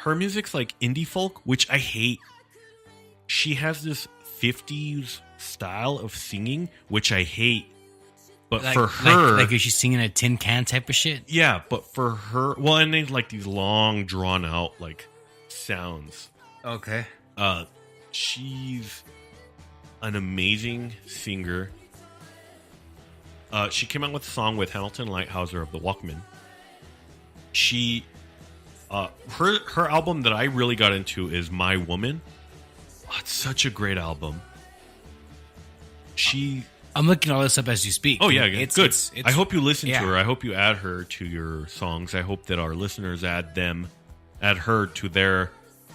Her music's like indie folk, which I hate. She has this 50s style of singing, which I hate. But for her... Like is she singing a tin can type of shit? Yeah, but for her... Well, and they these long, drawn-out, sounds. Okay. She's an amazing singer. She came out with a song with Hamilton Lighthouser of the Walkmen. She... her album that I really got into is My Woman. Oh, it's such a great album. I'm looking all this up as you speak. Oh, yeah, It's good. it's- I hope you listen yeah. to her. I hope you add her to your songs. I hope that our listeners add her to their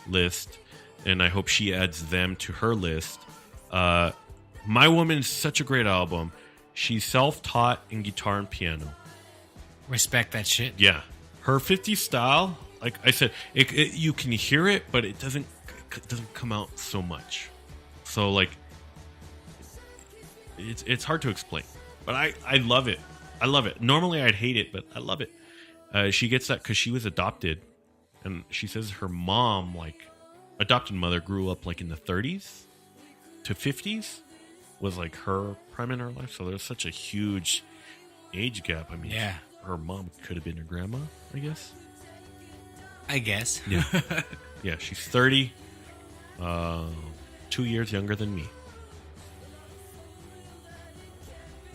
list, and I hope she adds them to her list. My Woman is such a great album. She's self-taught in guitar and piano. Respect that shit. Yeah. Her 50s style, like I said, you can hear it, but it doesn't come out so much. So, it's hard to explain. But I love it. I love it. Normally I'd hate it, but I love it. She gets that because she was adopted. And she says her mom, adopted mother, grew up, in the 30s to 50s. Was, her prime in her life. So there's such a huge age gap. I mean, Yeah. her mom could have been her grandma, I guess. I guess. Yeah. Yeah, she's 30. 2 years younger than me.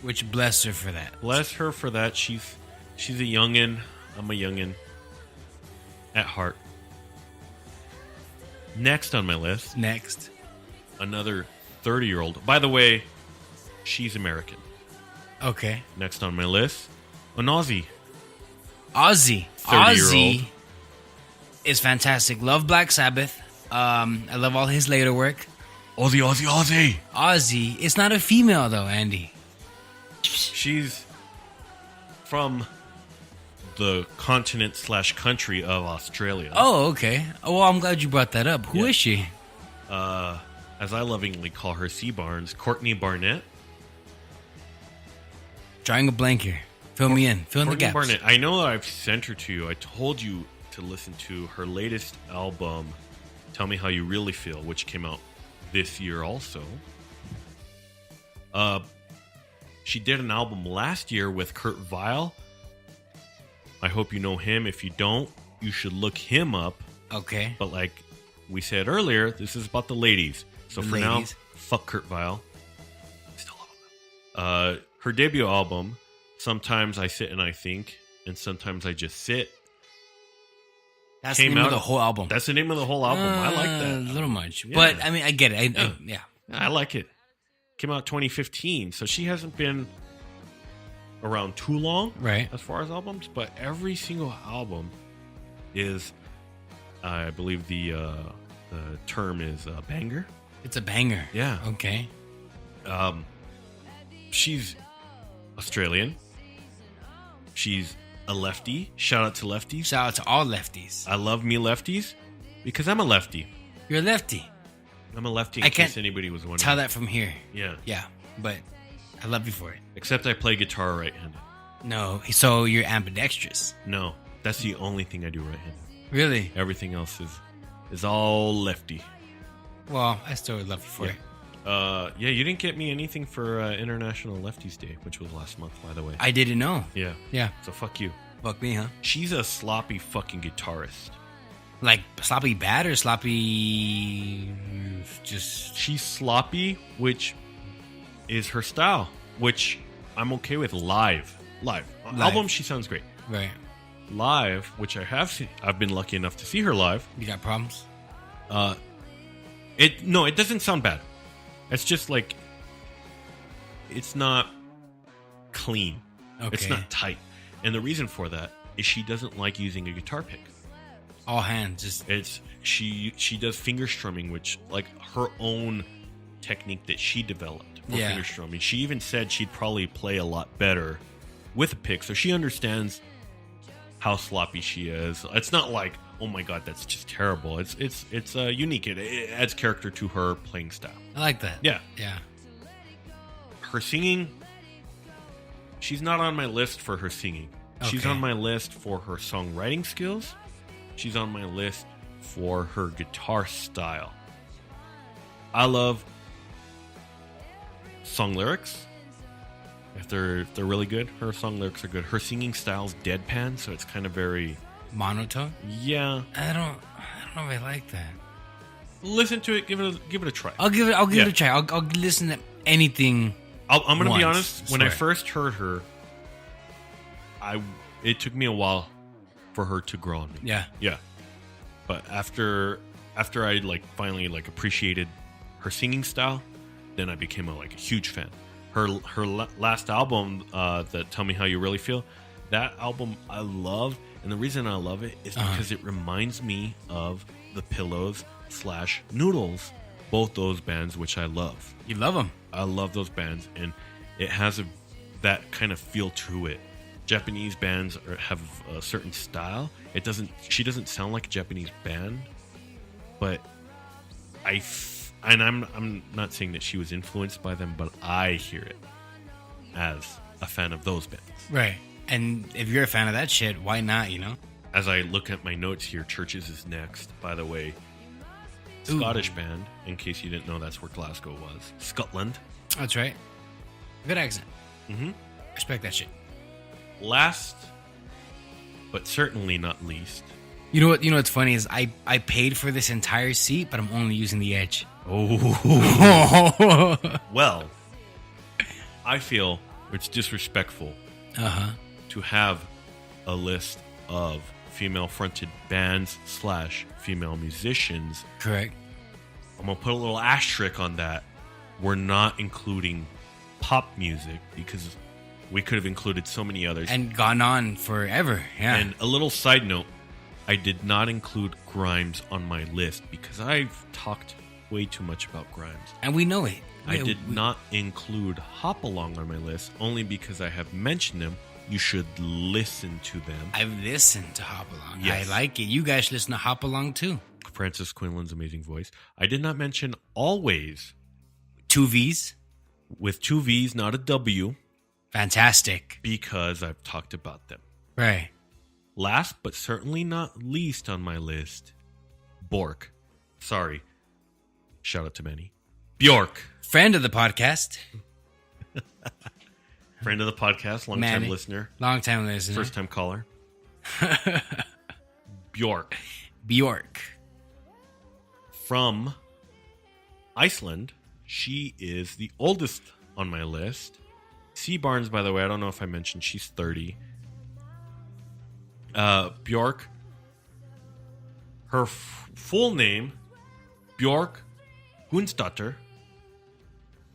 Which bless her for that. Bless her for that. She's a youngin'. I'm a youngin' at heart. Next on my list, Next. another 30-year-old. By the way, she's American. Okay. Next on my list, an Aussie. Ozzy. 30-year-old. Ozzy is fantastic. Love Black Sabbath. I love all his later work. Aussie, Aussie, Aussie. Ozzy. It's not a female though, Andy. She's from the continent/country of Australia. Oh, okay. Oh, well, I'm glad you brought that up. Who Yeah. is she? As I lovingly call her, C. Barnes, Courtney Barnett. Drawing a blank here. Fill me in. Fill in the Courtney gaps. Barnett. I know that I've sent her to you. I told you to listen to her latest album, Tell Me How You Really Feel, which came out this year also. She did an album last year with Kurt Vile. I hope you know him. If you don't, you should look him up. Okay. But like we said earlier, this is about the ladies. So The for ladies. now, fuck Kurt Vile. Still love him. Her debut album, Sometimes I Sit and I Think, and Sometimes I Just Sit. That's the came name out of the whole album. That's the name of the whole album. I like A that. little much. Yeah. But, I mean, I get it. Yeah. I like it. Came out 2015, so she hasn't been around too long, Right. as far as albums. But every single album is, I believe the term is banger. It's a banger. Yeah. Okay. She's Australian. She's a lefty. Shout out to lefties. Shout out to all lefties. I love me lefties because I'm a lefty. You're a lefty. I'm a lefty in I can't case anybody was wondering. Tell that from here. Yeah. Yeah. But I love you for it. Except I play guitar right-handed. No. So you're ambidextrous. No, that's the only thing I do right-handed. Really? Everything else is all lefty. Well, I still love you for it. Yeah, you didn't get me anything for International Lefties Day, which was last month, by the way. I didn't know. Yeah. Yeah. So fuck you. Fuck me, huh? She's a sloppy fucking guitarist. Like sloppy bad or sloppy just She's sloppy, which is her style, which I'm okay with live. Album, she sounds great. right. Live, which I have seen, I've been lucky enough to see her live. You got problems? It doesn't sound bad. It's just like it's not clean. It's Okay. not tight. And the reason for that is she doesn't like using a guitar pick. All hands. Just It's she does finger strumming, which like her own technique that she developed for Yeah. finger strumming. She even said she'd probably play a lot better with a pick, so she understands how sloppy she is. It's not like, oh my god, that's just terrible. It's unique. It adds character to her playing style. I like that. Yeah. Yeah. Her singing, she's not on my list for her singing. She's Okay. on my list for her songwriting skills. She's on my list for her guitar style. I love song lyrics. If they're really good, her song lyrics are good. Her singing style's deadpan, so it's kind of very Monotone? yeah. I don't know if I like that. Listen to it, give it a try. I'll give it Yeah. a try. I'll listen to anything. I'm gonna be once, honest. When I swear. first heard her, it took me a while for her to grow on me. Yeah. Yeah. But after I like finally like appreciated her singing style, then I became a huge fan. Her last album, that Tell Me How You Really Feel, that album I love, and the reason I love it is because it reminds me of the Pillows / Noodles, both those bands which I love. You love them. I love those bands, and it has that kind of feel to it. Japanese bands have a certain style. She doesn't sound like a Japanese band, but I'm not saying that she was influenced by them, but I hear it as a fan of those bands. Right. And if you're a fan of that shit, why not, As I look at my notes here, Churches is next, by the way. Ooh. Scottish band, in case you didn't know, that's where Glasgow was. Scotland. That's right. Good accent. Mhm. Respect that shit. Last, but certainly not least. You know what's funny is I paid for this entire seat, but I'm only using the edge. Oh. Well, I feel it's disrespectful Uh-huh. to have a list of female-fronted bands / female musicians. Correct. I'm going to put a little asterisk on that. We're not including pop music because we could have included so many others. And gone on forever. Yeah. And a little side note, I did not include Grimes on my list because I've talked way too much about Grimes. And we know it. I did not include Hopalong on my list only because I have mentioned them. You should listen to them. I've listened to Hop Along. Yes. I like it. You guys should listen to Hop Along too. Francis Quinlan's amazing voice. I did not mention Always 2 V's. with 2 V's, not a W, Fantastic. because I've talked about them. Right. Last but certainly not least on my list, Bork. Sorry. Shout out to Manny. Bjork. Friend of the podcast. Friend of the podcast, long-time Manny. listener, Long time listener. first-time caller. Bjork. Bjork. From Iceland. She is the oldest on my list. C. Barnes, by the way, I don't know if I mentioned, she's 30. Bjork, Her full name, Bjork Gunstadter,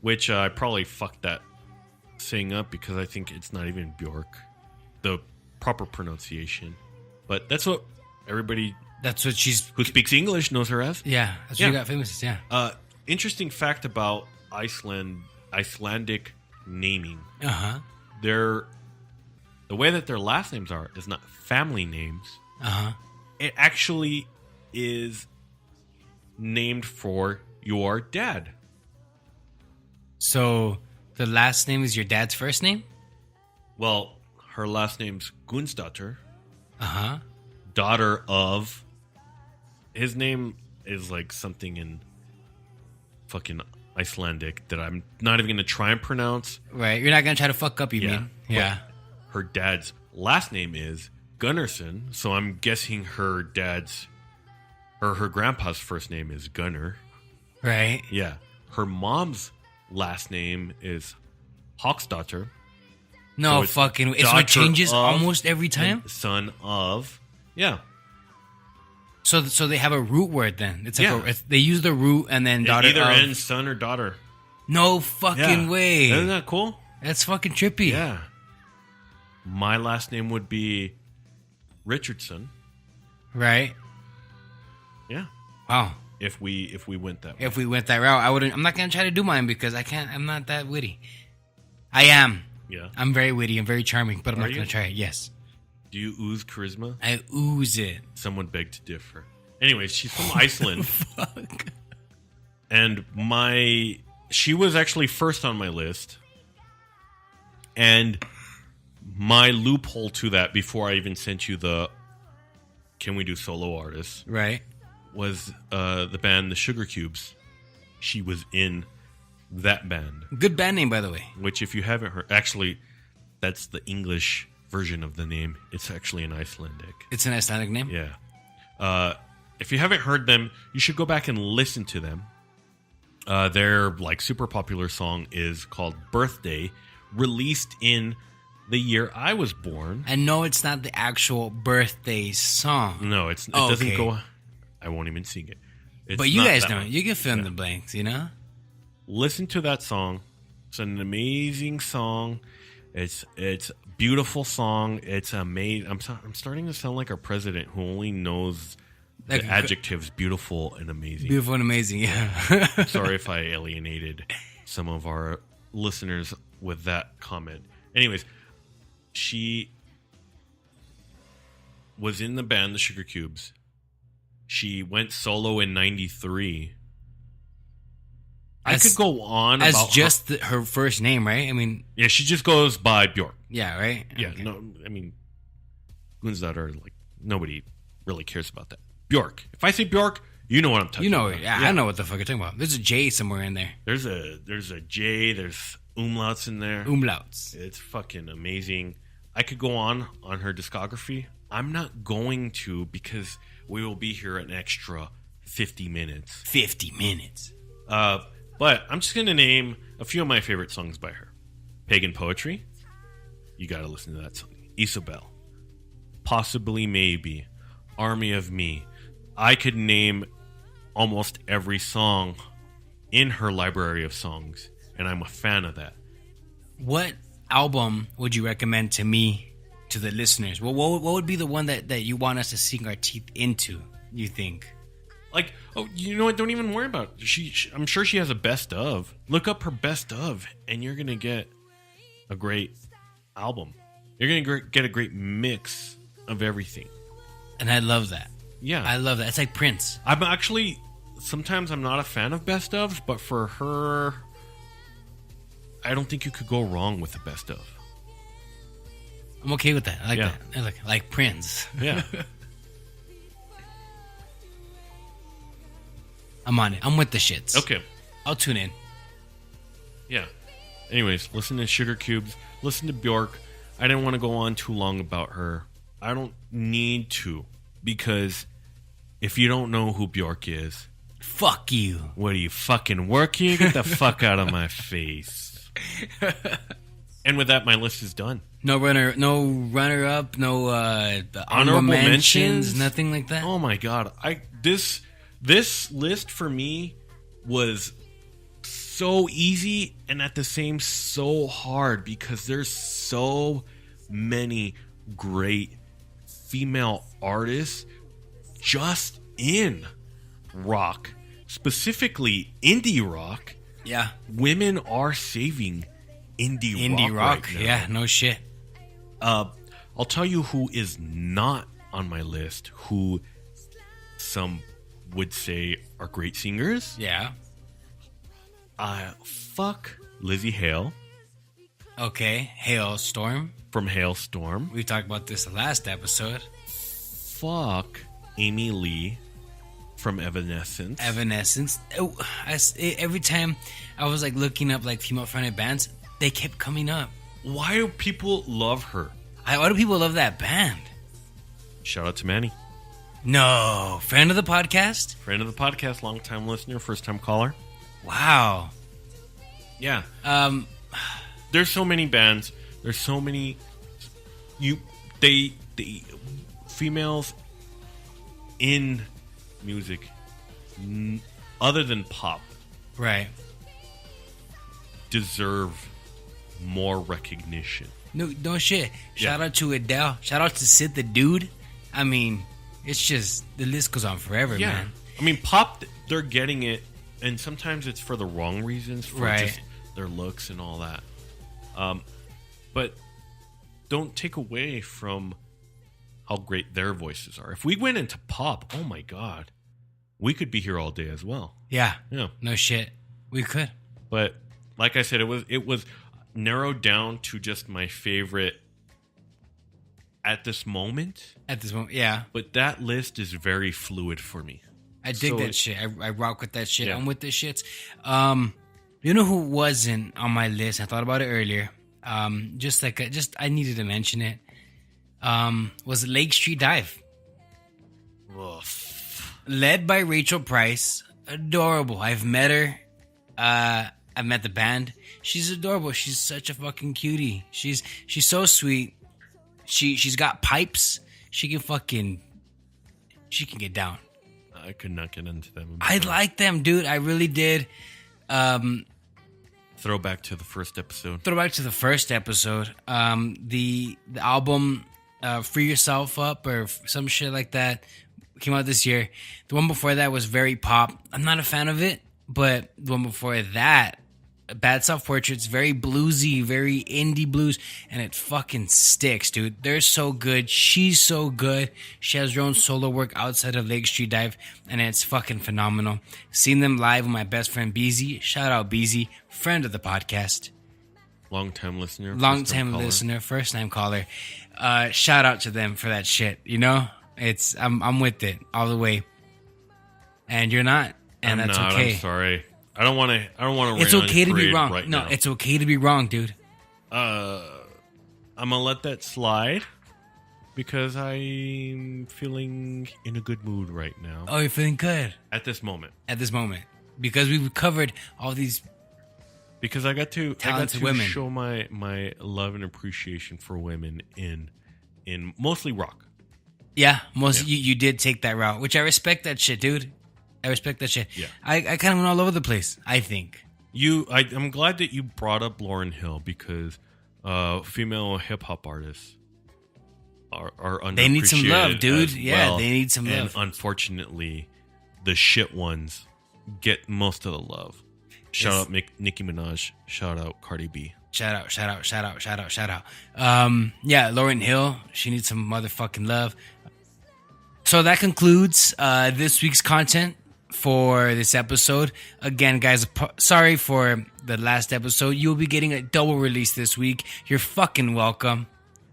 which I probably fucked that saying up because I think it's not even Bjork, the proper pronunciation. But that's what everybody That's what she's. who speaks English knows her as. Yeah, that's what Yeah. you got famous as. Yeah. Interesting fact about Icelandic naming. Uh huh. The way that their last names are is not family names. Uh huh. It actually is named for your dad. So the last name is your dad's first name. Well, her last name's Gunstadter, Uh huh. daughter of. His name is like something in fucking Icelandic that I'm not even going to try and pronounce. Right. You're not gonna try to fuck up. You Yeah. mean? Yeah. Her dad's last name is Gunnarsson, so I'm guessing her dad's or her grandpa's first name is Gunnar. Right. Yeah. Her mom's last name is Hawksdottir. No So it's fucking. So it daughter changes of almost every time. and son of. Yeah. So they have a root word then. It's like Yeah. they use the root and then It daughter either of. ends son or daughter. No fucking Yeah. way. Isn't that cool? That's fucking trippy. Yeah. My last name would be Richardson. Right. Yeah. Wow. If we went that way. If we went that route, I wouldn't. I'm not gonna try to do mine because I can't. I'm not that witty. I am. Yeah. I'm very witty and very charming, but I'm Are not you? gonna try it. Yes. Do you ooze charisma? I ooze it. Someone begged to differ. Anyways, she's from Iceland. Fuck. And she was actually first on my list. And my loophole to that before I even sent you the can we do solo artists Right. was the band The Sugar Cubes. She was in that band, Good band name, by the way. which if you haven't heard, actually that's the English version of the name. It's actually an Icelandic. It's an Icelandic name. Yeah. If you haven't heard them, you should go back and listen to them. Their like super popular song is called "Birthday," released in the year I was born. And no, it's not the actual birthday song. No, it Oh, doesn't okay. go. I won't even sing it. It's But you not guys that know. one. You can fill in the blanks, you know? Listen to that song. It's an amazing song. It's a beautiful song. It's amazing. I'm starting to sound like our president who only knows Like the a- adjectives beautiful and amazing. Beautiful and amazing, yeah. Sorry if I alienated some of our listeners with that comment. Anyways, she was in the band The Sugar Cubes. She went solo in 93. I As- could go on As about just her first name, right? I mean, yeah, she just goes by Bjork. yeah, right? Yeah, Okay. no, I mean, Gunstadter, like, nobody really cares about that. Bjork. If I say Bjork, you know what I'm talking You know, about. yeah, I know what the fuck you're talking about. There's a J somewhere in there. There's a J, there's umlauts in there. Umlauts. It's fucking amazing. I could go on her discography. I'm not going to because we will be here an extra 50 minutes. 50 minutes. But I'm just going to name a few of my favorite songs by her. Pagan Poetry. You got to listen to that song. Isabel. Possibly Maybe. Army of Me. I could name almost every song in her library of songs, and I'm a fan of that. What album would you recommend to me, to the listeners? What would be the one that you want us to sink our teeth into, you think? Like, oh, you know what? Don't even worry about it. I'm sure she has a best of. Look up her best of, and you're gonna get a great album. You're gonna get a great mix of everything. And I love that. Yeah, I love that. It's like Prince. I'm actually sometimes I'm not a fan of best ofs, but for her, I don't think you could go wrong with the best of. I'm okay with that. I like Yeah. that. I like Prince. Yeah, I'm on it. I'm with the shits. okay, I'll tune in. yeah. Anyways, listen to Sugar Cubes. Listen to Bjork. I didn't want to go on too long about her. I don't need to because if you don't know who Bjork is, Fuck you. what do you fucking work here? Get the fuck out of my face. And with that, my list is done. No runner up, no Honorable mentions? nothing like that. Oh my god! This list for me was so easy and at the same so hard because there's so many great female artists just in rock, specifically indie rock. Yeah, Women are saving indie rock. right now. Yeah, no shit. I'll tell you who is not on my list, who some would say are great singers. Yeah. Fuck Lizzie Hale Okay. Hailstorm. from Hailstorm. We talked about this the last episode. Fuck Amy Lee from Evanescence. Evanescence. Oh, every time I was like looking up like female fronted bands, they kept coming up. Why do people love her? Why do people love that band? Shout out to Manny. No, friend of the podcast. Friend of the podcast, long time listener, first time caller. Wow. Yeah. There's so many bands. There's so many. They females in music, other than pop, Right. deserve more recognition. No shit. Shout out to Adele. Shout out to Sid the Dude. I mean, it's just the list goes on forever, man. I mean, pop, they're getting it, and sometimes it's for the wrong reasons, for Right. just their looks and all that. But don't take away from how great their voices are. If we went into pop, oh my god, we could be here all day as well. Yeah. Yeah, No shit. We could. but like I said, it was narrowed down to just my favorite at this moment. At this moment, yeah. But that list is very fluid for me. I dig So that it- shit. I rock with that shit. Yeah. I'm with the shits. You know who wasn't on my list? I thought about it earlier. I needed to mention it. Was Lake Street Dive, led by Rachel Price. Adorable. I've met her. I've met the band. She's adorable. She's such a fucking cutie. She's so sweet. She's got pipes. She can get down. I could not get into them. I like them, dude. I really did. Throwback to the first episode. Throwback to the first episode. The album Free Yourself Up or some shit like that came out this year. The one before that was very pop. I'm not a fan of it, but the one before that, Bad Self Portraits, very bluesy, very indie blues, and it fucking sticks, dude. They're so good. She's so good. She has her own solo work outside of Lake Street Dive, and it's fucking phenomenal. Seen them live with my best friend Beezy. Shout out Beezy, friend of the podcast. Long time listener. Long first-time time caller. listener, first time caller. Shout out to them for that shit. You know, I'm with it all the way, and you're not, and I'm that's not, okay. I'm sorry. I don't want to. It's okay to be wrong. Right No, now. it's okay to be wrong, dude. I'm gonna let that slide because I'm feeling in a good mood right now Oh, you're feeling good at this moment. at this moment because we've covered all these. Because I got to Talented women. show my love and appreciation for women in mostly rock. Yeah, you did take that route, which I respect that shit, dude. I respect that shit. Yeah. I kind of went all over the place, I think. I'm glad that you brought up Lauryn Hill because female hip hop artists are underappreciated. They need some love, dude. as Yeah, well. they need some and love. unfortunately, the shit ones get most of the love. Shout Yes. out Nicki Minaj. Shout out Cardi B. Shout out. Yeah, Lauryn Hill, she needs some motherfucking love. So that concludes this week's content for this episode. Again, guys, sorry for the last episode. You'll be getting a double release this week. You're fucking welcome.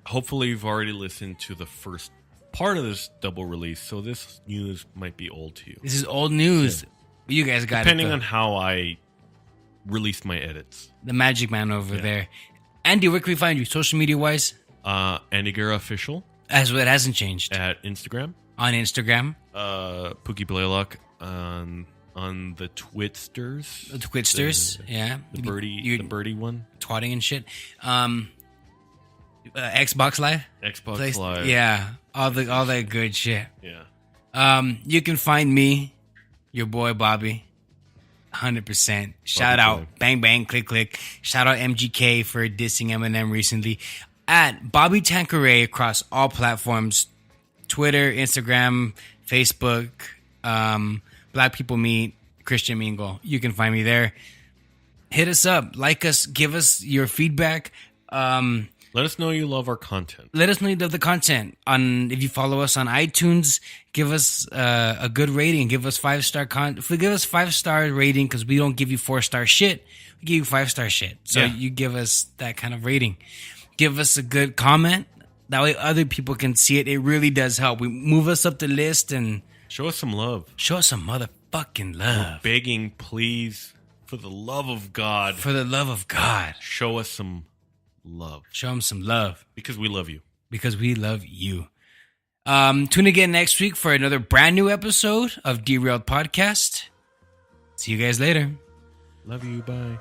Hopefully, you've already listened to the first part of this double release, so this news might be old to you. This is old news. You guys got Depending it. on how I released my edits. The magic man over there. Andy, where can we find you? Social media wise? Andy Guerra Official As well, it hasn't changed. at Instagram. On Instagram, Pookie Blaylock on the Twitsters. the Twitsters, yeah. The birdie one. Twatting and shit. Xbox Live. Xbox Live. Yeah, all that good shit. Yeah. You can find me, your boy Bobby, 100%. Shout Bobby out, boy. bang bang, click click. Shout out MGK for dissing Eminem recently. At Bobby Tanqueray across all platforms: Twitter, Instagram, Facebook. Black People Meet, Christian Mingle. You can find me there. Hit us up, like us, give us your feedback. Let us know you love our content. Let us know you love the content. If you follow us on iTunes, give us a good rating. Give us 5-star give us 5-star rating, because we don't give you 4-star shit. We give you 5-star shit. So Yeah. you give us that kind of rating. Give us a good comment. That way other people can see it. It really does help. We move us up the list and Show us some love. show us some motherfucking love. Begging, please, for the love of God, For the love of God, show us some love. show them some love, Because we love you. because we love you. Tune again next week for another brand new episode of Derailed Podcast. See you guys later. Love you. Bye.